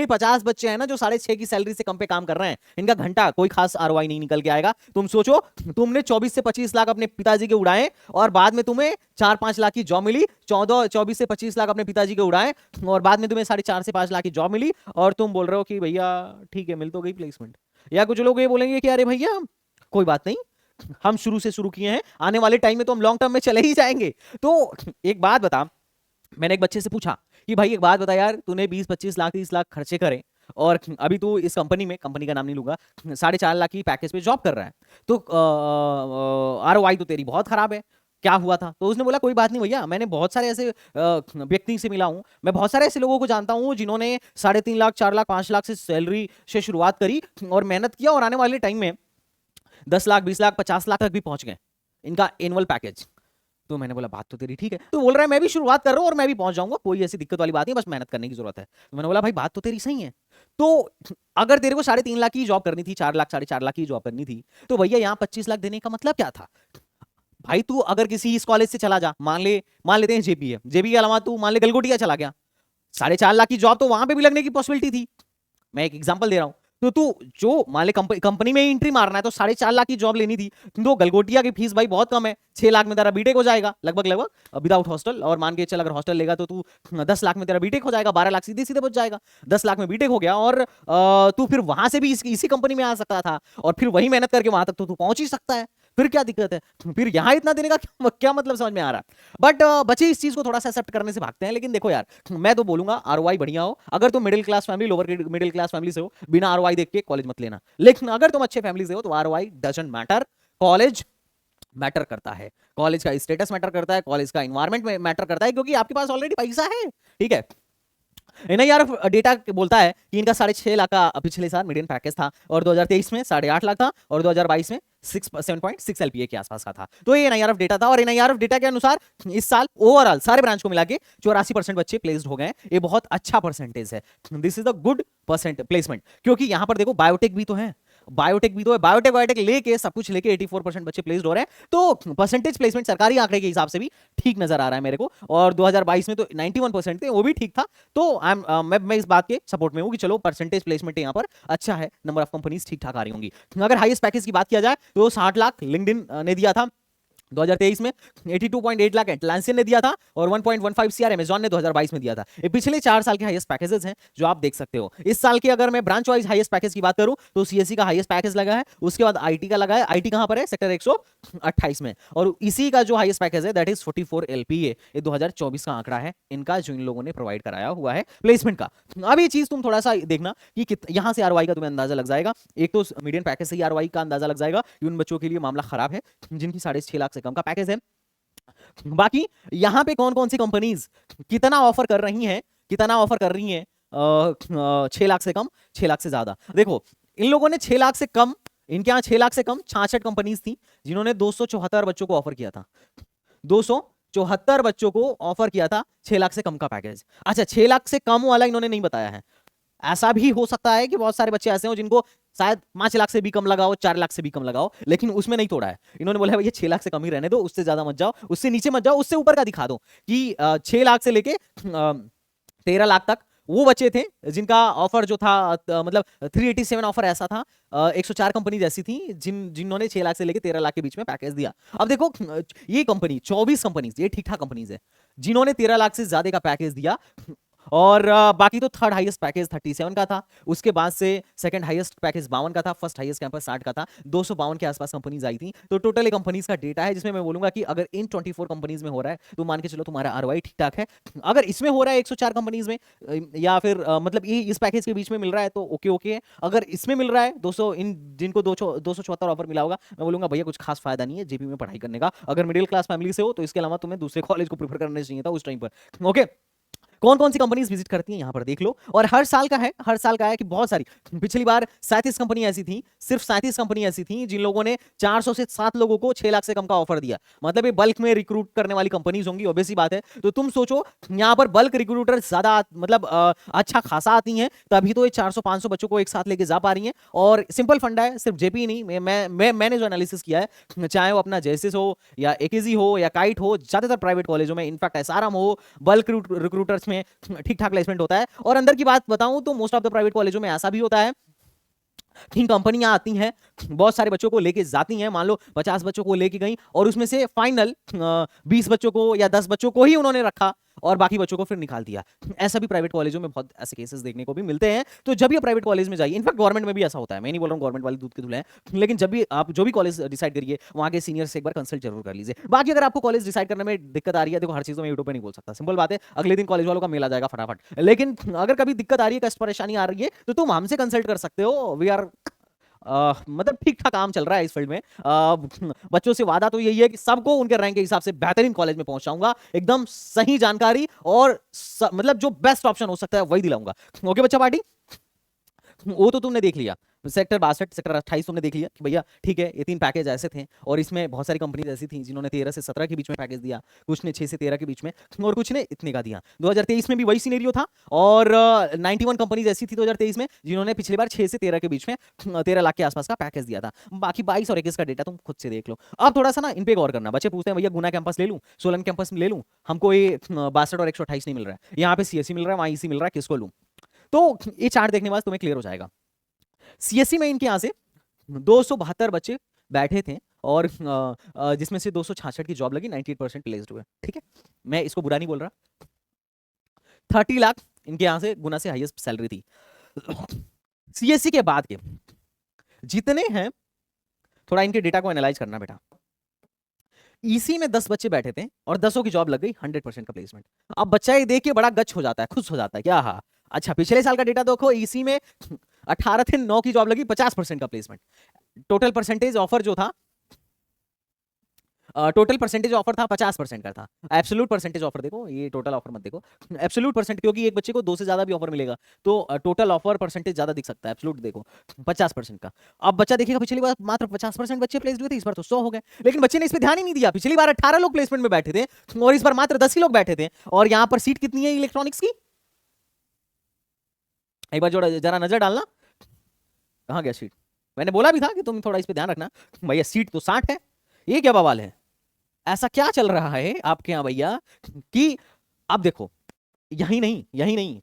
50 बच्चे हैं ना जो 6.5 की सैलरी से कम पे काम कर रहे हैं, इनका घंटा कोई खास आरओआई नहीं निकल के आएगा। तुम सोचो, तुमने 24 से 25 लाख अपने पिताजी के उड़ाए और बाद में तुम्हें 4-5 लाख की जॉब मिली, 24 से 25 लाख अपने पिताजी के उड़ाए और बाद में तुम्हें 4.5 से 5 लाख की जॉब मिली, और तुम बोल रहे हो कि भैया ठीक है मिल तो गई प्लेसमेंट। या कुछ लोग ये बोलेंगे कि अरे भैया कोई बात नहीं, हम शुरू से शुरू किए हैं, आने वाले टाइम में तो हम लॉन्ग टर्म में चले ही जाएंगे। तो एक बात बता, मैंने एक बच्चे से पूछा कि भाई एक बात बता यार, तूने 20-25 लाख 30 लाख खर्चे करे और अभी तू इस कंपनी में, कंपनी का नाम नहीं लूंगा, 4.5 लाख की पैकेज पे जॉब कर रहा है, तो आरओआई तो तेरी बहुत खराब है। क्या हुआ था? तो उसने बोला कोई बात नहीं भैया, मैंने बहुत सारे ऐसे व्यक्ति से मिला हूं, मैं बहुत सारे ऐसे लोगों को जानता हूं जिन्होंने 3.5 लाख 4 लाख 5 लाख से सैलरी से शुरुआत करी और मेहनत किया और आने वाले टाइम में 10 लाख 20 लाख 50 लाख तक भी पहुंच गए इनका एनुअल पैकेज। तो मैंने बोला बात तो तेरी ठीक है। तो बोल रहा है मैं भी शुरुआत कर रहा हूं और मैं भी पहुंच जाऊंगा, कोई ऐसी दिक्कत वाली बात नहीं, बस मेहनत करने की जरूरत है। तो मैंने बोला भाई बात तो तेरी सही है, तो अगर तेरे को 3.5 लाख की जॉब करनी थी, 4 लाख 4.5 लाख की जॉब करनी थी, तो भैया यहाँ 25 लाख देने का मतलब क्या था? भाई तू अगर किसी इस कॉलेज से चला जा, मान लेते हैं जेपी है, जेपी के अलावा तू मान ले गलगोटिया चला गया, 4.5 लाख की जॉब तो वहां पे भी लगने की पॉसिबिलिटी थी। मैं एक एग्जांपल दे रहा हूं। तो तू जो मान ले कंपनी में एंट्री मारना है तो 4.5 लाख की जॉब लेनी थी, तो गलगोटिया की फीस भाई बहुत कम है, 6 लाख में तेरा बीटेक हो जाएगा लगभग विदाउट हॉस्टल। और मान के चल अगर हॉस्टल लेगा तो तू 10 लाख में तेरा बीटेक हो जाएगा, 12 लाख सीधे सीधे बच जाएगा, 10 लाख में बीटेक हो गया। और तू फिर वहां से भी इसी कंपनी में आ सकता था और फिर वही मेहनत करके वहां तक तो तू पहुंच ही सकता है, फिर क्या दिक्कत है? फिर यहां इतना देने का क्या मतलब समझ में आ रहा है? बट बच्चे इस चीज को थोड़ा सा एक्सेप्ट करने से भागते हैं। लेकिन देखो यार, मैं तो बोलूंगा आरओआई बढ़िया हो। अगर तुम middle class family, lower middle class family से हो, बिना आरओआई देख के कॉलेज मत लेना। लेकिन अगर तुम अच्छे फैमिली से हो तो ROI doesn't matter, college matter करता है, कॉलेज का स्टेटस मैटर करता है, कॉलेज का एनवायरमेंट मैटर करता है, क्योंकि आपके पास ऑलरेडी पैसा है। ठीक है, एनआईआरएफ डेटा बोलता है कि इनका 6.5 लाख का पिछले साल मीडियन पैकेज था और 2023 में 8.5 लाख था और 2022 में 7.6 एलपीए के आसपास का था। तो ये एनआईआरएफ डेटा था और एनआईआरएफ डेटा के अनुसार इस साल ओवरऑल सारे ब्रांच को मिला के 84% बच्चे प्लेस्ड हो गए। ये बहुत अच्छा परसेंटेज है, this is a good percent placement. क्योंकि यहां पर देखो बायोटेक भी तो है, बायोटेक लेके सब कुछ लेके 84% बच्चे प्लेस्ड हो रहे हैं। तो परसेंटेज प्लेसमेंट सरकारी आंकड़े के हिसाब से भी ठीक नजर आ रहा है मेरे को। और 2022 में तो 91% थे, वो भी ठीक था। तो मैं इस बात के सपोर्ट में हूं कि चलो परसेंटेज प्लेसमेंट यहाँ पर अच्छा है, नंबर ऑफ कंपनीज ठीक ठाक आ रही होंगी। अगर हाईएस्ट पैकेज की बात किया जाए तो 60 लाख लिंक्डइन ने दिया था 2023 में, 82.8 लाख एटलांसियन ने दिया था और 1.15 सीआर अमेजॉन ने 2022 में दिया था। ये पिछले 4 साल के हाईएस्ट पैकेजेस हैं जो आप देख सकते हो। इस साल की अगर मैं ब्रांच वाइज हाईएस्ट पैकेज की बात करूं तो सीएससी का हाईएस्ट पैकेज लगा है, उसके बाद आईटी का लगा है। आईटी कहां पर है? सेक्टर 128 में। और इसी का जो हाईएस्ट पैकेज है दैट इज 44 एलपीए। ये 2024 का आंकड़ा है इनका जो इन लोगों ने प्रोवाइड कराया हुआ है प्लेसमेंट का। अब ये चीज तुम थोड़ा सा देखना कि यहां से आरओआई का तुम्हें अंदाजा लग जाएगा। एक तो मीडियन पैकेज से ही आरओआई का अंदाजा लग जाएगा कि उन बच्चों के लिए मामला खराब है जिनकी 6.5 लाख से कम का पैकेज है। बाकी यहां पे कौन कौन सी कंपनीज कितना ऑफर कर रही हैं, 6 लाख से कम, 6 लाख से ज्यादा। देखो इन लोगों ने 6 लाख से कम, इनके यहां 6 लाख से कम 66 कंपनीज थी जिन्होंने 274 बच्चों को ऑफर किया था, 274 बच्चों को ऑफर किया था 6 लाख से कम का पैकेज। अच्छा 6 लाख से कम वाला इन्होंने नहीं बताया है। ऐसा भी हो सकता है कि बहुत सारे बच्चे ऐसे हो जिनको शायद 5 लाख से भी कम लगाओ, 4 लाख से भी कम लगाओ, लेकिन उसमें नहीं तोड़ा है। इन्होंने बोला भैया 6 लाख से कम ही रहने दो, उससे ज्यादा मत जाओ, उससे नीचे मत जाओ, उससे ऊपर का दिखा दो कि 6 लाख से लेके 13 लाख तक वो बच्चे थे जिनका ऑफर जो था मतलब 387 ऑफर ऐसा था। 104 कंपनीज ऐसी थी जिन्होंने 6 लाख से लेके 13 लाख के बीच में पैकेज दिया। अब देखो ये कंपनी 24 कंपनीज, ये ठीक ठाक कंपनीज है जिन्होंने 13 लाख से ज्यादा का पैकेज दिया। और बाकी तो थर्ड हाईएस्ट पैकेज 37 का था, उसके बाद से सेकंड हाईएस्ट पैकेज 52 का था, फर्स्ट हाईएस्ट कैंपस 60 का था, 252 के आसपास कंपनीज आई थी। तो टोटल ये कंपनीज का डेटा है जिसमें मैं बोलूंगा कि अगर इन 24 कंपनीज में हो रहा है तो मान के चलो तुम्हारा आरओआई ठीक ठाक है। अगर इसमें हो रहा है 104 कंपनीज में या फिर मतलब ये इस पैकेज के बीच में मिल रहा है तो ओके ओके है। अगर इसमें मिल रहा है 200, इन जिनको 274 ऑफर मिला होगा, मैं बोलूंगा भैया कुछ खास फायदा नहीं है जेपी में पढ़ाई करने का। अगर मिडिल क्लास फैमिली से हो तो इसके अलावा तुम्हें दूसरे कॉलेज को प्रीफर करना चाहिए था उस टाइम पर। ओके, कौन कौन सी कंपनीज विजिट करती हैं यहां पर देख लो। और हर साल का है कि बहुत सारी, पिछली बार 37 कंपनी ऐसी थी, सिर्फ 37 कंपनी ऐसी थी जिन लोगों ने 400 से 7 लोगों को 6 लाख से कम का ऑफर दिया। मतलब ये बल्क में रिक्रूट करने वाली कंपनीज होंगी, ऑब्वियस सी बात है। तो तुम सोचो यहां पर बल्क रिक्रूटर ज्यादा मतलब अच्छा खासा आती हैं, तभी तो ये 400-500 बच्चों को एक साथ लेके जा पा रही हैं। और सिंपल फंडा है, सिर्फ जेपी नहीं, मैंने जो एनालिसिस किया है, चाहे वो अपना जेएसएस हो या एकेजी हो या काइट हो, ज्यादातर प्राइवेट कॉलेजों में, इनफैक्ट एसआरएम हो, बल्क रिक्रूटर्स में ठीक ठाक प्लेसमेंट होता है। और अंदर की बात बताऊं तो मोस्ट ऑफ द प्राइवेट कॉलेजों में ऐसा भी होता है कि कंपनियां आती हैं, बहुत सारे बच्चों को लेके जाती हैं, मान लो 50 बच्चों को लेके गई और उसमें से फाइनल 20 बच्चों को या 10 बच्चों को ही उन्होंने रखा और बाकी बच्चों को फिर निकाल दिया। ऐसा भी प्राइवेट कॉलेजों में बहुत ऐसे केसेस देखने को भी मिलते हैं। तो जब ये प्राइवेट कॉलेज में जाइए, इनफैक्ट गवर्नमेंट में भी ऐसा होता है, मैं नहीं बोल रहा हूँ गवर्नमेंट वाले दूध के धुले हैं, लेकिन जब भी आप जो भी कॉलेज डिसाइड करिए वहां के सीनियर से एक बार कंसल्ट जरूर कर लीजिए। बाकी अगर आपको कॉलेज डिसाइड करने में दिक्कत आ रही है, देखो हर चीज तो मैं यूट्यूब पे नहीं बोल सकता, सिंपल बात है, अगले दिन कॉलेज वालों का मेल आ जाएगा फटाफट। लेकिन अगर कभी दिक्कत आ रही है, कष्ट परेशानी आ रही है, तो तुम हमसे कंसल्ट कर सकते हो। वी आर मतलब ठीक ठाक काम चल रहा है इस फील्ड में। बच्चों से वादा तो यही है कि सबको उनके रैंक के हिसाब से बेहतरीन कॉलेज में पहुंचाऊंगा, एकदम सही जानकारी और मतलब जो बेस्ट ऑप्शन हो सकता है वही दिलाऊंगा। ओके बच्चा पार्टी, वो तो तुमने देख लिया। सेक्टर 62 सेक्टर 28 तुमने देख लिया कि भैया ठीक है, ये 3 पैकेज ऐसे थे और इसमें बहुत सारी कंपनीज ऐसी थी जिन्होंने 13 से 17 के बीच में पैकेज दिया, कुछ ने 6 से 13 के बीच में और कुछ ने इतने का दिया। 2023 में भी वही सिनेरियो था और 91 कंपनीज ऐसी थी 2023 में जिन्होंने पिछली बार 6 से 13 के बीच में 13 लाख के आसपास का पैकेज दिया था। बाकी 22 और 21 का डेटा तुम खुद से देख लो। अब थोड़ा सा ना इन पे गौर करना। बच्चे पूछते हैं भैया गुना कैंपस ले लूं, सोलन कैंपस में ले लूं, हमको ये 62 और 128 नहीं मिल रहा है, यहाँ पे सीएससी मिल रहा है, वहां ईसी मिल रहा है, किसको लूं? तो ये चार्ट देखने के बाद तुम्हें क्लियर हो जाएगा। सीएससी में इनके यहां से 272 बच्चे बैठे थे और जिसमें से 266 की जॉब लगी, 98% प्लेस्ड हुए। ठीक है, मैं इसको बुरा नहीं बोल रहा। 30 लाख इनके यहां से गुना से हाईएस्ट सैलरी थी। सीएससी के बाद के जितने हैं, थोड़ा इनके डेटा को एनालाइज करना बेटा। ईसी में 10 बच्चे बैठे थे और 10 की जॉब लग गई, 100% का प्लेसमेंट। अब बच्चा ये देख के बड़ा गच हो जाता है, खुश हो जाता है क्या? हाँ अच्छा, पिछले साल का डेटा देखो, ईसी में 18 थे, 9 की जॉब लगी, 50% का प्लेसमेंट। टोटल परसेंटेज ऑफर जो था, टोटल परसेंटेज ऑफर था 50% का था। एब्सोल्यूट परसेंटेज ऑफर देखो, ये टोटल ऑफर मत देखो, एब्सोल्यूट परसेंट, क्योंकि एक बच्चे को 2 से ज्यादा भी ऑफर मिलेगा तो टोटल ऑफर परसेंटेज ज्यादा दिख सकता है। एब्सोल्यूट देखो 50% का। अब बच्चा देखिएगा पिछली बार मात्र 50% बच्चे प्लेस्ड हुए थे, इस बार तो 100 हो गए, लेकिन बच्चे ने इस पर ध्यान ही नहीं दिया। पिछली बार 18 लोग प्लेसमेंट में बैठे थे और इस बार मात्र 10 ही लोग बैठे थे। और यहां पर सीट कितनी है इलेक्ट्रॉनिक्स की? एक बार जो जरा नजर डालना, कहां गया सीट? मैंने बोला भी था कि तुम थोड़ा इस पे ध्यान रखना। भैया सीट तो 60 है, ये क्या बवाल है? ऐसा क्या चल रहा है आपके यहां भैया कि अब देखो, यही नहीं,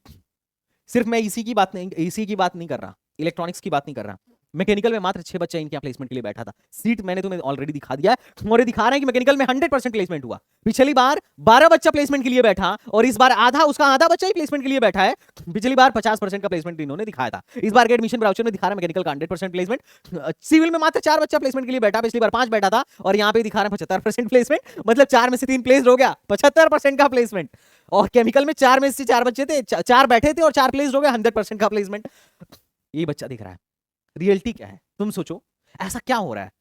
सिर्फ मैं इसी की बात नहीं, इसी की बात नहीं कर रहा, इलेक्ट्रॉनिक्स की बात नहीं कर रहा। मैकेनिकल में मात्र 6 बच्चा इनके प्लेसमेंट के लिए बैठा था। सीट मैंने तुम्हें ऑलरेडी दिखा दिया है और ये दिखा रहे हैं कि मैकेनिकल में 100% प्लेसमेंट हुआ। पिछली बार 12 बच्चा प्लेसमेंट के लिए बैठा और इस बार आधा बच्चा ही प्लेसमेंट के लिए बैठा है। पिछली बार 50% का प्लेसमेंट इन्होंने दिखाया था। इस बार के एडमिशन ब्राउचर में दिखा रहा है मैकेनिकल का 100% प्लेसमेंट। सिविल में मात्र 4 बच्चा प्लेसमेंट के लिए बैठा, पिछली बार 5 बैठा था और यहाँ पे दिखा रहे हैं 75% प्लेसमेंट, मतलब 4 में से 3 प्लेस्ड हो गया, 75% का प्लेसमेंट। और केमिकल में 4 में से 4 बच्चे थे, 4 बैठे थे और 4 प्लेस्ड हो गए, 100% का प्लेसमेंट। ये बच्चा दिख रहा है। रियलिटी क्या है तुम सोचो, ऐसा क्या हो रहा है?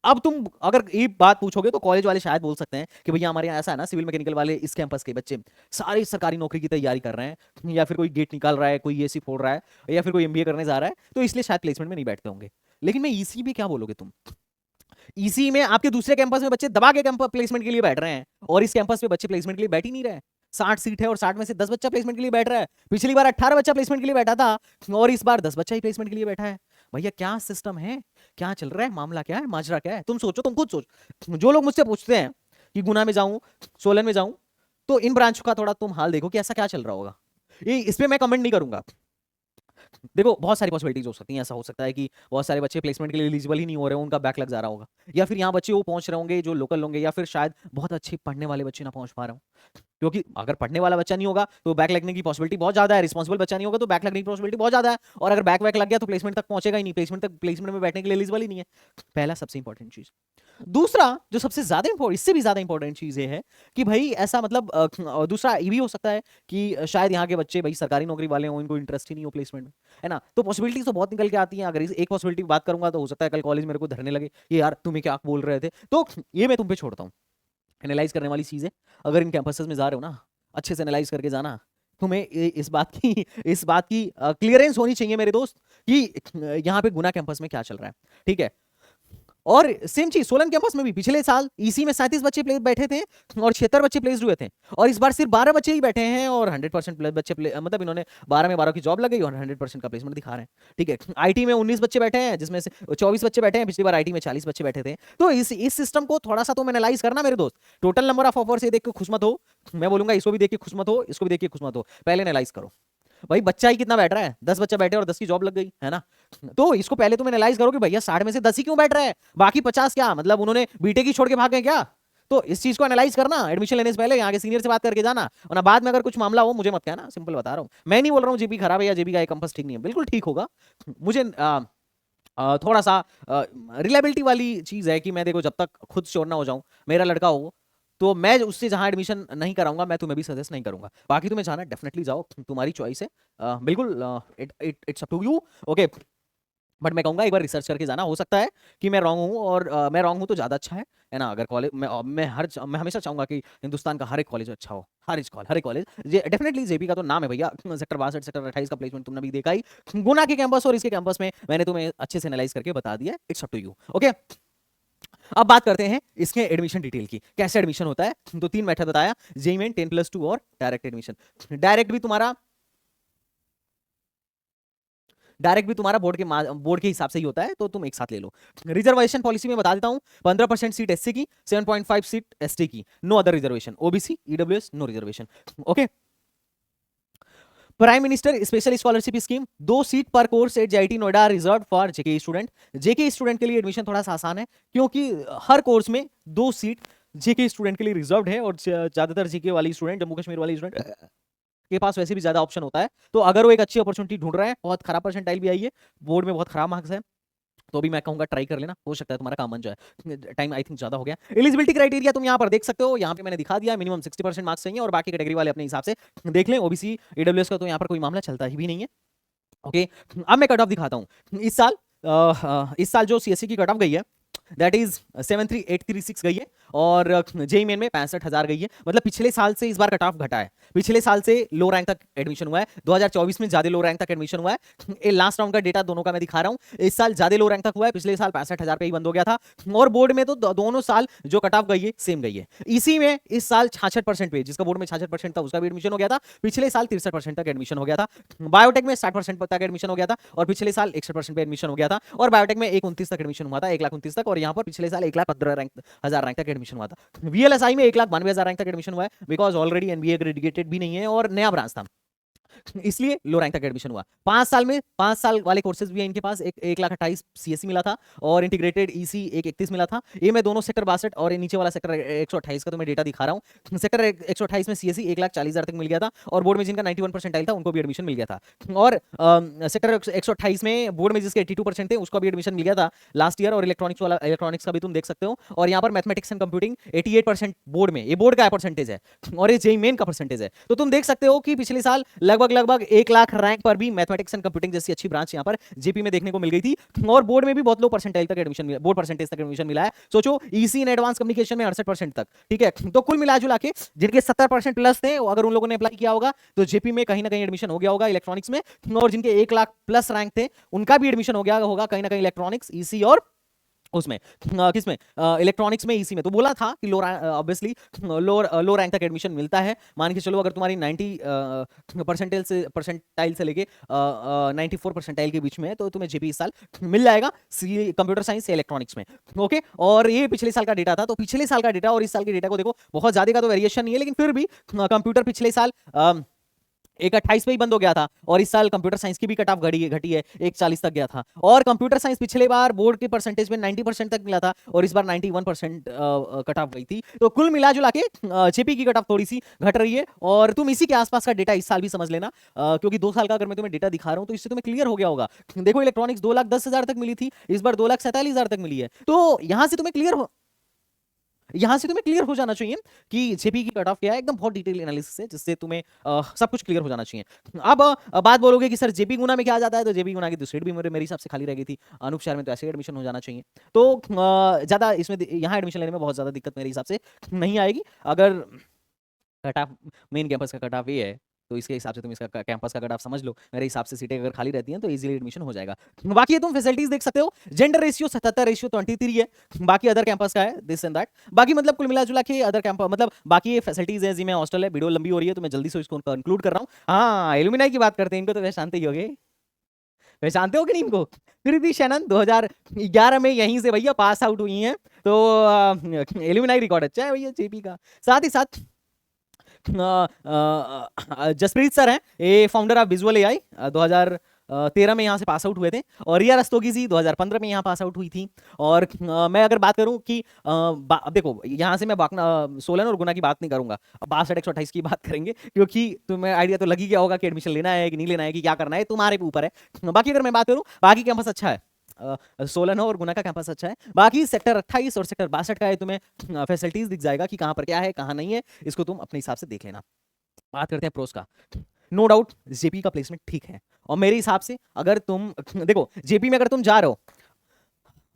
अब तुम अगर ये बात पूछोगे तो कॉलेज वाले शायद बोल सकते हैं कि भैया हमारे यहाँ ऐसा है ना, सिविल मैकेनिकल वाले इस कैंपस के बच्चे सारी सरकारी नौकरी की तैयारी कर रहे हैं, या फिर कोई गेट निकाल रहा है, कोई एसी फोड़ रहा है, या फिर कोई एमबीए करने जा रहा है, तो इसलिए शायद प्लेसमेंट में नहीं बैठते होंगे। लेकिन मैं ईसी में क्या बोलोगे तुम? ईसी में आपके दूसरे कैंपस में बच्चे दबा के कैंपस प्लेसमेंट के लिए बैठ रहे हैं और इस कैंपस में बच्चे प्लेसमेंट के लिए बैठ ही नहीं रहे। 60 सीट है और 60 में से 10 बच्चा प्लेसमेंट के लिए बैठ रहा है। पिछली बार 18 बच्चा प्लेसमेंट के लिए बैठा था और इस बार 10 बच्चा ही प्लेसमेंट के लिए बैठा है। भैया क्या सिस्टम है, क्या चल रहा है, मामला क्या है, माजरा क्या है? तुम सोचो, तुम खुद सोचो। जो लोग मुझसे पूछते हैं कि गुना में जाऊं, सोलन में जाऊं, तो इन ब्रांच का थोड़ा तुम हाल देखो कि ऐसा क्या चल रहा होगा। ये इस पे मैं कमेंट नहीं करूंगा। देखो बहुत सारी पॉसिबिलिटीज हो सकती हैं। ऐसा हो सकता है कि बहुत सारे बच्चे प्लेसमेंट के लिए एलिजिबल ही नहीं हो रहे, उनका बैक लग जा रहा होगा, या फिर यहाँ बच्चे वो पहुंच रहे होंगे जो लोकल होंगे, या फिर शायद बहुत अच्छे पढ़ने वाले बच्चे ना पहुंच पा रहे हो। क्योंकि अगर पढ़ने वाला बच्चा नहीं होगा तो बैक लगने की पॉसिबिलिटी बहुत ज्यादा है, रिस्पॉन्सिबल बच्चा नहीं होगा तो बैक लगने की पॉसिबिलिटी बहुत ज्यादा है, और अगर बैक वैक लग गया तो प्लेसमेंट तक पहुंचेगा ही नहीं, प्लेसमेंट में बैठने के लिए एलिजिबल ही नहीं है। पहला सबसे इंपॉर्टेंट चीज। दूसरा जो सबसे ज्यादा इंपॉर्टेंट, इससे भी ज्यादा इंपॉर्टेंट चीज ये है कि भाई ऐसा मतलब दूसरा ये भी हो सकता है कि शायद यहाँ के बच्चे भाई सरकारी नौकरी वाले हो, इनको इंटरेस्ट ही नहीं हो प्लेसमेंट में, है ना। तो पॉसिबिलिटीज तो बहुत निकल के आती हैं। अगर एक पॉसिबिलिटी की बात करूंगा तो हो सकता है कल कॉलेज मेरे को धरने लगे, ये यार तुम्हें क्या बोल रहे थे, तो ये मैं तुम पे छोड़ता हूँ। एनालाइज करने वाली चीज है। अगर इन कैंपसेस में जा रहे हो ना, अच्छे से एनालाइज करके जाना। तुम्हें इस बात की क्लियरेंस होनी चाहिए मेरे दोस्त कि यहाँ पे गुना कैंपस में क्या चल रहा है। ठीक है, और सेम चीज सोलन कैंपस में भी पिछले साल ईसी में 37 बच्चे बैठे थे और 76 बच्चे प्लेस्ड हुए थे, और इस बार सिर्फ 12 बच्चे ही बैठे हैं और 100% बच्चे मतलब इन्होंने 12 में 12 की जॉब लग गई और 100% का प्लेसमेंट दिखा रहे हैं। ठीक है, आईटी में 19 बच्चे बैठे हैं जिसमें से 24 बच्चे बैठे हैं, पिछली बार आईटी में 40 बच्चे बैठे थे। तो इस सिस्टम को थोड़ा सा तुम एनालाइज करना मेरे दोस्त। टोटल नंबर ऑफ ऑफर से देख के खुश मत हो, मैं बोलूंगा इसको भी देख के खुश मत हो, इसको भी देख के खुश मत हो, पहले एनालाइज करो भाई बच्चा ही कितना बैठ रहा है। 10 बच्चा बैठे और 10 की जॉब लग गई, है ना। तो इसको पहले तुम एनालाइज करो कि भैया 60 में से 10 ही क्यों बैठ रहा है, बाकी 50 क्या मतलब उन्होंने बीटेक ही छोड़ के भाग गए क्या? तो इस चीज को एनालाइज करना एडमिशन लेने से पहले, यहाँ के सीनियर से बात करके जाना, वरना बाद में अगर कुछ मामला हो मुझे मत कहना। सिंपल बता रहा हूँ, मैं नहीं बोल रहा हूँ जेपी खराब है या जेपी का कैंपस ठीक नहीं है, बिल्कुल ठीक होगा। मुझे थोड़ा सा रिलायबिलिटी वाली चीज है कि मैं देखो जब तक खुद श्योर ना हो जाऊं मेरा लड़का हो, तो मैं उससे जहां एडमिशन नहीं कराऊंगा मैं तुम्हें भी सजेस्ट नहीं करूंगा। बाकी तुम्हें जाना डेफिनेटली जाओ, तुम्हारी चॉइस है, बिल्कुल it's up to you. Okay, but मैं कहूंगा एक बार रिसर्च करके जाना, हो सकता है कि मैं रॉन्ग हूँ, और मैं रॉन्ग हूँ तो ज्यादा अच्छा है ना। अगर कॉलेज मैं हमेशा चाहूंगा कि हिंदुस्तान का हर एक कॉलेज अच्छा हो, हर एक कॉलेज। डेफिनेटली जेपी का तो नाम है भैया, सेक्टर 62 सेक्टर 28 का प्लेसमेंट तुमने भी देखा ही, गुना के कैंपस और इसके कैंपस में मैंने तुम्हें अच्छे से एनालाइज करके बता दिया, it's up to you. Okay, अब बात करते हैं इसके एडमिशन डिटेल की, कैसे एडमिशन होता है। तो 3 मेथड बताया, जेई मेन, 10+2 और डायरेक्ट एडमिशन। डायरेक्ट भी तुम्हारा बोर्ड के हिसाब से ही होता है, तो तुम एक साथ ले लो। रिजर्वेशन पॉलिसी में बता देता हूं, 15% सीट एससी की, 7.5 सीट एसटी की, no other reservation, OBC EWS no reservation. Okay, prime minister special scholarship scheme, 2 seat पर course at JIT Noida reserve for JK student. JK student के लिए एडमिशन थोड़ा सा आसान है, क्योंकि हर कोर्स में 2 सीट जेके स्टूडेंट के लिए रिजर्व्ड है, और ज्यादातर जेके वाली स्टूडेंट, जम्मू कश्मीर वाली स्टूडेंट के पास वैसे भी ज्यादा ऑप्शन होता है। तो अगर वो एक अच्छी अपॉर्चुनिटी ढूंढ रहे हैं, बहुत खराब परसेंटाइल भी आई है, बोर्ड में बहुत खराब मार्क्स है, तो भी मैं कहूंगा ट्राई कर लेना, हो सकता है तुम्हारा काम बन जाए। टाइम आई थिंक ज्यादा हो गया। एलिजिबिलिटी क्राइटेरिया तुम यहाँ पर देख सकते हो, यहाँ पे मैंने दिखा दिया, मिनिमम 60% मार्क्स चाहिए, और बाकी कैटेगरी वाले अपने हिसाब से देख लें। ओबीसी ईडब्ल्यूएस का तो यहाँ पर कोई मामला चलता ही भी नहीं है। ओके, अब मैं कट ऑफ दिखाता हूँ। इस साल जो सीएससी की कट ऑफ गई है, दैट इज 73836 गई है, और जेई मेन में 65,000 गई है। मतलब पिछले साल से इस बार कट ऑफ घटा है, पिछले साल से लो रैंक तक एडमिशन हुआ है, 2024 में ज्यादा लो रैंक तक एडमिशन हुआ है। ये लास्ट राउंड का डेटा दोनों का मैं दिखा रहा हूं, इस साल ज्यादा लो रैंक तक हुआ है, पिछले साल 65,000 पे ही बंद हो गया था। और बोर्ड में तो दोनों साल जो कट ऑफ गई है सेम गई है। इसी में इस साल 66% पे, जिसका बोर्ड में 66% था उसका भी एडमिशन हो गया था, पिछले साल 63% तक एडमिशन हो गया था। बायोटेक में 60% तक एडमिशन हो गया था, और पिछले साल 61% पे एडमिशन हो गया था। और बायोटेक में 129 तक एडमिशन हुआ था, 1,29,000 तक, और यहाँ पर पिछले साल 1,15,000 रैंक तक एडमिशन हुआ था। वीएलएसआई में 1,92,000 रैंक तक एडमिशन हुआ है, बिकॉज ऑलरेडी एनबीए ग्रेजुएटेड भी नहीं है और नया ब्रांच था, इसलिए लो रैंक तक एडमिशन हुआ। 5 साल वाले कोर्सेज भी है इनके पास, 1,28,000 सीएससी मिला था, और इंटीग्रेटेड ईसी 131 मिला था। ये मैं दोनों सेक्टर 62 और नीचे वाला सेक्टर 128 का तो मैं डेटा दिखा रहा हूँ। सेक्टर 128 में सीएससी 1,40,000 तक मिल गया था, और बोर्ड में जिनका 91 परसेंटाइल था उनको भी एडमिशन मिल गया था। और सेक्टर 128 में बोर्ड में जिसके 82% थे उसको भी एडमिशन मिल गया था लास्ट ईयर। और इलेक्ट्रॉनिक्स का भी तुम देख सकते हो। और यहाँ पर मैथमेटिक्स एंड कंप्यूटिंग 88% बोर्ड में, ये बोर्ड का परसेंटेज है, और ये जेईई मेन का परसेंटेज है। तो तुम देख सकते हो कि पिछले साल लगभग 1 लाख रैंक पर भी मैथमेटिक्स एंड कंप्यूटिंग जैसी अच्छी ब्रांच यहाँ पर जेपी में देखने को मिल गई थी। और बोर्ड में भी बहुत लो परसेंटाइल तक एडमिशन मिला, बोर्ड परसेंटेज तक एडमिशन मिला है। सोचो, ईसी इन एडवांस कम्युनिकेशन में 68% तक, ठीक है। तो कुल मिला जुला के जिनके 70% प्लस थे, अगर उन लोगों ने अप्लाई किया होगा तो जेपी में कहीं ना कहीं एडमिशन हो गया होगा इलेक्ट्रॉनिक्स में। और जिनके 1 लाख प्लस रैंक थे उनका भी एडमिशन हो गया होगा कहीं ना कहीं इलेक्ट्रॉनिक्स, ईसी और उसमें किसमें, इलेक्ट्रॉनिक्स में, ईसी में। तो बोला था कि ऑब्वियसली लो रैंक तक एडमिशन मिलता है। मान के चलो अगर तुम्हारी 90 परसेंटाइल से लेके 94 परसेंटाइल के बीच में है, तो तुम्हें जेपी इस साल मिल जाएगा कंप्यूटर साइंस या इलेक्ट्रॉनिक्स में। ओके, और ये पिछले साल का डेटा था, तो पिछले साल का डेटा और इस साल के डेटा को देखो, बहुत ज्यादा का तो वेरिएशन नहीं है, लेकिन फिर भी कंप्यूटर पिछले साल 128 पे ही बंद हो गया था, और इस साल कंप्यूटर साइंस की भी कट ऑफ घटी है, 140 तक गया था। और कंप्यूटर साइंस पिछले बार बोर्ड के परसेंटेज में 90% तक मिला था, और इस बार 91% कट ऑफ गई थी। तो कुल मिला जुला के जेपी की कट ऑफ थोड़ी सी घट रही है, और तुम इसी के आसपास का डेटा इस साल भी समझ लेना, क्योंकि 2 साल का अगर मैं तुम्हें डेटा दिखा रहा हूं तो इससे तुम्हें क्लियर हो गया होगा। देखो, इलेक्ट्रॉनिक्स 2,10,000 तक मिली थी, इस बार 2,47,000 तक मिली है। तो यहां से तुम्हें क्लियर हो जाना चाहिए कि जेपी की कट ऑफ क्या है, एकदम बहुत डिटेल एनालिसिस है, जिससे तुम्हें सब कुछ क्लियर हो जाना चाहिए। अब बात बोलोगे कि सर जेपी गुना में क्या आ जाता है, तो जेपी गुना की तो सीट भी मेरे हिसाब से खाली रह गई थी, अनूप शहर में तो ऐसे एडमिशन हो जाना चाहिए। तो ज्यादा इसमें यहाँ एडमिशन लेने में बहुत ज्यादा दिक्कत मेरे हिसाब से नहीं आएगी। अगर कट ऑफ मेन कैंपस का कट ऑफ ये है, तो इसके हिसाब से तुम इसका कैंपस का कट ऑफ समझ लो। मेरे हिसाब से सीटें अगर खाली रहती हैं तो इजीली एडमिशन हो जाएगा। बाकी तुम फैसिलिटीज देख सकते हो, जेंडर रेशियो 77:23 है, बाकी अदर कैंपस का है दिस एंड दैट। बाकी मतलब कुल मिला जुला के अदर कैंपस, मतलब बाकी ये फैसिलिटीज है जी में हॉस्टल है। वीडियो लंबी हो रही है तो मैं जल्दी से इसको कंक्लूड कर रहा हूँ। हाँ, एलुमिनाई की बात करते हैं, इनको तो पहचानते ही होगे, पहचानते हो कि नहीं इनको? कृति शनन 2011 में यहीं से भैया पास आउट हुई हैं, तो एलुमिनाई रिकॉर्ड अच्छा है भैया जेपी का। साथ ही साथ जसप्रीत सर हैं, ये फाउंडर ऑफ विजुअल एआई, 2013 में यहाँ से पास आउट हुए थे। और रिया रस्तोगी जी 2015 में यहाँ पास आउट हुई थी। और मैं अगर बात करूं कि देखो, यहाँ से मैं सोलन और गुना की बात नहीं करूंगा, 62 128 की बात करेंगे, क्योंकि तुम्हें आइडिया तो लग ही गया होगा कि एडमिशन लेना है कि नहीं लेना है, कि क्या करना है, तुम्हारे ऊपर है। बाकी अगर मैं बात करूं, बाकी कैंपस अच्छा है, सोलन और गुना का कैंपस अच्छा है। बाकी सेक्टर 28 और सेक्टर 62 का है, तुम्हें फैसिलिटीज दिख जाएगा कि कहां पर क्या है कहां नहीं है, इसको तुम अपने हिसाब से देख लेना। बात करते हैं प्रोस का। नो डाउट जेपी का प्लेसमेंट ठीक है, और मेरे हिसाब से अगर तुम देखो जेपी में अगर तुम जा रहे हो,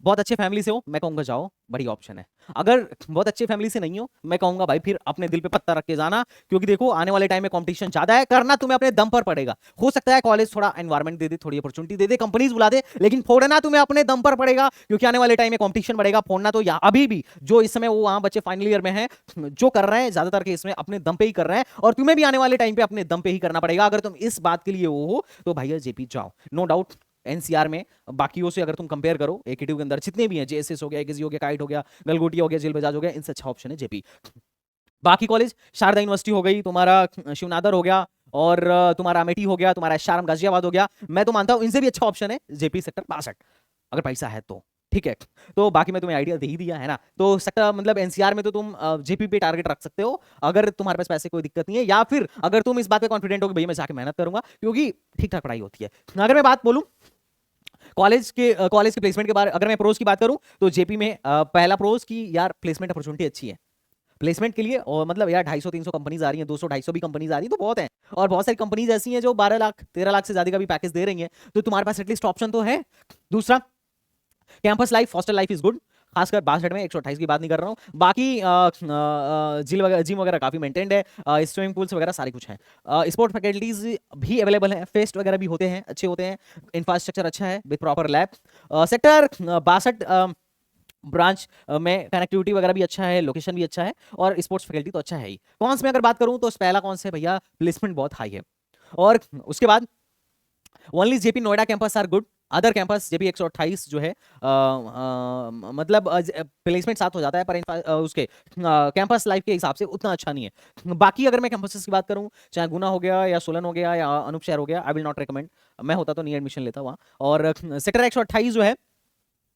बहुत अच्छे फैमिली से हो, मैं कहूंगा जाओ, बढ़िया ऑप्शन है। अगर बहुत अच्छे फैमिली से नहीं हो, मैं कहूंगा भाई फिर अपने दिल पे पत्ता रख के जाना, क्योंकि देखो आने वाले टाइम में कंपटीशन ज्यादा है, करना तुम्हें अपने दम पर पड़ेगा। हो सकता है कॉलेज थोड़ा एनवायरमेंट दे दे, थोड़ी अपॉर्चुनिटी दे दे, कंपनीज बुला दे, लेकिन फोड़ना तुम्हें अपने दम पर पड़ेगा, क्योंकि आने वाले टाइम में कंपटीशन बढ़ेगा। फोड़ना तो अभी भी जो इस समय वो वहां बच्चे फाइनल ईयर में है, जो कर रहे हैं ज्यादातर केस में अपने दम पे ही कर रहे हैं, और तुम्हें भी आने वाले टाइम पे अपने दम पे ही करना पड़ेगा। अगर तुम इस बात के लिए वो हो तो भैया जेपी जाओ, नो डाउट। एनसीआर में बाकियों से अगर तुम कंपेयर करो, एकेटीव के अंदर जितने भी हैं, जेएसएस हो गया, एकेजी हो गया, काइट हो गया, गलगोटिया हो गया, जेल बजाज हो गया, इनसे अच्छा ऑप्शन है जेपी। बाकी कॉलेज शारदा यूनिवर्सिटी हो गई, तुम्हारा शिवनादर हो गया, और तुम्हारा अमेठी हो गया, तुम्हारा एसआरएम गाजियाबाद हो गया, मैं तो मानता हूं इनसे भी अच्छा ऑप्शन है जेपी सेक्टर 62, अगर पैसा है तो। ठीक है, तो बाकी मैं तुम्हें आइडिया दे ही दिया है ना। तो सेक्टर मतलब एनसीआर में तो तुम जेपी पे टारगेट रख सकते हो, अगर तुम्हारे पास पैसे कोई दिक्कत नहीं है, या फिर अगर तुम इस बात पे कॉन्फिडेंट हो कि भैया मैं जाके मेहनत करूंगा, क्योंकि ठीक ठाक पढ़ाई होती है। अगर मैं बात बोलूं कॉलेज के प्लेसमेंट के बारे, अगर मैं प्रोज की बात करूं तो जेपी में पहला प्रोज की यार प्लेसमेंट अपॉर्चुनिटी अच्छी है प्लेसमेंट के लिए, और मतलब यार 250-300 कंपनीज आ रही हैं, 200-250 भी कंपनीज आ रही है तो बहुत है। और बहुत सारी कंपनीज ऐसी हैं जो 12 लाख 13 लाख से ज्यादा का भी पैकेज दे रही हैं, तो तुम्हारे पास एटलीस्ट ऑप्शन तो है। दूसरा, campus life, hostel life is good, खासकर 62 में, 128 की बात नहीं कर रहा हूँ। बाकी जिम वगैरह काफी मेंटेन्ड है, स्विमिंग पूल्स वगैरह सारी कुछ है, स्पोर्ट फैकल्टीज भी अवेलेबल है, फेस्ट वगैरह भी होते हैं, अच्छे होते हैं, इंफ्रास्ट्रक्चर अच्छा है with proper lab. Sector 62 branch में कनेक्टिविटी वगैरह भी अच्छा है, लोकेशन भी अच्छा है, और स्पोर्ट्स फैकल्टी तो अच्छा है ही। कौन में अगर बात करूं तो पहला कौन से भैया, प्लेसमेंट बहुत हाई है। और उसके बाद only Jaypee Noida campus are good, other campus Jaypee 128 जो है मतलब प्लेसमेंट साथ हो जाता है, पर उसके कैंपस लाइफ के हिसाब से उतना अच्छा नहीं है। बाकी अगर मैं कैंपसेस की बात करूं, चाहे गुना हो गया या सोलन हो गया या अनूप शहर हो गया, आई विल नॉट रिकमेंड, मैं होता तो नहीं एडमिशन लेता वहां। और सेक्टर 128 जो है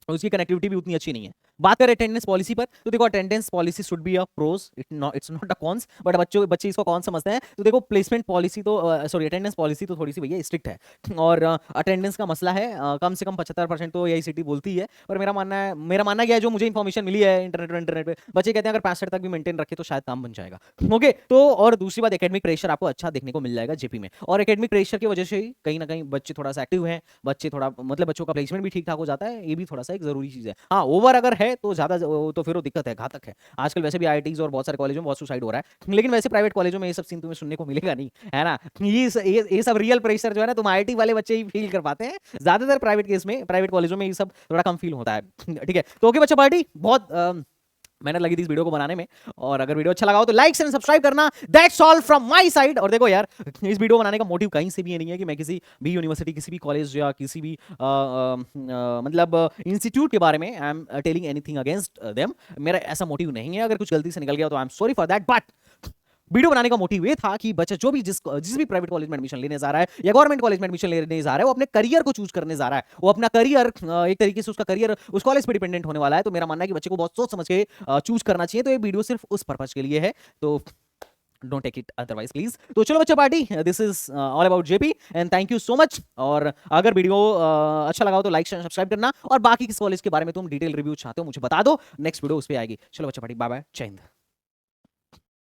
उसकी कनेक्टिविटी भी उतनी अच्छी नहीं है। बात करें अटेंडेंस पॉलिसी पर, तो देखो attendance policy should be a pros, it's not a cons, but बच्चे इसको कौन समझते हैं। तो देखो प्लेसमेंट पॉलिसी तो सॉरी अटेंडेंस पॉलिसी तो थोड़ी सी भैया स्ट्रिक्ट है, और अटेंडेंस का मसला है, कम से कम 75% तो एआईसीटी बोलती है। पर मेरा मानना क्या है, जो मुझे इन्फॉर्मेशन मिली है इंटरनेट पे, बच्चे कहते हैं अगर 65 तक भी मेंटेन रखे तो शायद काम बन जाएगा। ओके, तो और दूसरी बात, एकेडमिक प्रेशर आपको अच्छा देखने को मिल जाएगा जेपी में, और एकेडमिक प्रेशर की वजह से ही कहीं ना कहीं बच्चे थोड़ा सा एक्टिव हैं, बच्चे थोड़ा मतलब बच्चों का प्लेसमेंट भी ठीक ठाक हो जाता है, ये भी थोड़ा सा एक जरूरी चीज है। हाँ, ओवर अगर है तो ज्यादा तो फिर वो दिक्कत है, घातक है। आजकल वैसे भी आईआईटीज और बहुत सारे कॉलेजों में बहुत सुसाइड हो रहा है, लेकिन वैसे प्राइवेट कॉलेजों में ये सब सीन तुम्हें सुनने को मिलेगा नहीं, है ना। ये सब रियल प्रेशर जो है ना, तुम आईआईटी वाले बच्चे ही फील कर पाते हैं, ज्यादातर प्राइवेट केस में, प्राइवेट कॉलेजों में ये सब थोड़ा कम फील होता है। ठीक है, तो ओके बच्चा पार्टी, बहुत मेहनत लगी थी इस वीडियो को बनाने में, और अगर वीडियो अच्छा लगा हो तो लाइक एंड सब्सक्राइब करना। That's all from my side. और देखो यार, इस वीडियो बनाने का मोटिव कहीं से भी ये नहीं है कि मैं किसी भी यूनिवर्सिटी, किसी भी कॉलेज या किसी भी मतलब इंस्टीट्यूट के बारे में I am telling anything against them, मेरा ऐसा मोटिव नहीं है। अगर कुछ गलती से निकल गया तो I am sorry for that, but video बनाने का मोटिव ये था कि बच्चा जो भी जिस भी प्राइवेट कॉलेज में एडमिशन लेने जा रहा है या गवर्नमेंट कॉलेज में एडमिशन लेने जा रहा है, वो अपने करियर को चूज करने जा रहा है, वो अपना करियर एक तरीके से उसका करियर उस कॉलेज पे डिपेंडेंट होने वाला है। तो मेरा मानना है कि बच्चे को बहुत सोच समझ के चूज करना चाहिए। तो ये वीडियो सिर्फ उस पर्पज के लिए है, तो don't take it otherwise please. तो चलो बच्चा party, this is all about Jaypee and thank you so much. और अगर वीडियो अच्छा लगा हो तो लाइक सब्सक्राइब करना, और बाकी किस कॉलेज के बारे में तुम डिटेल रिव्यू चाहते हो मुझे बता दो, नेक्स्ट वीडियो उस पर आएगी। चलो बच्चा पार्टी, बाय बाय, जय हिंद।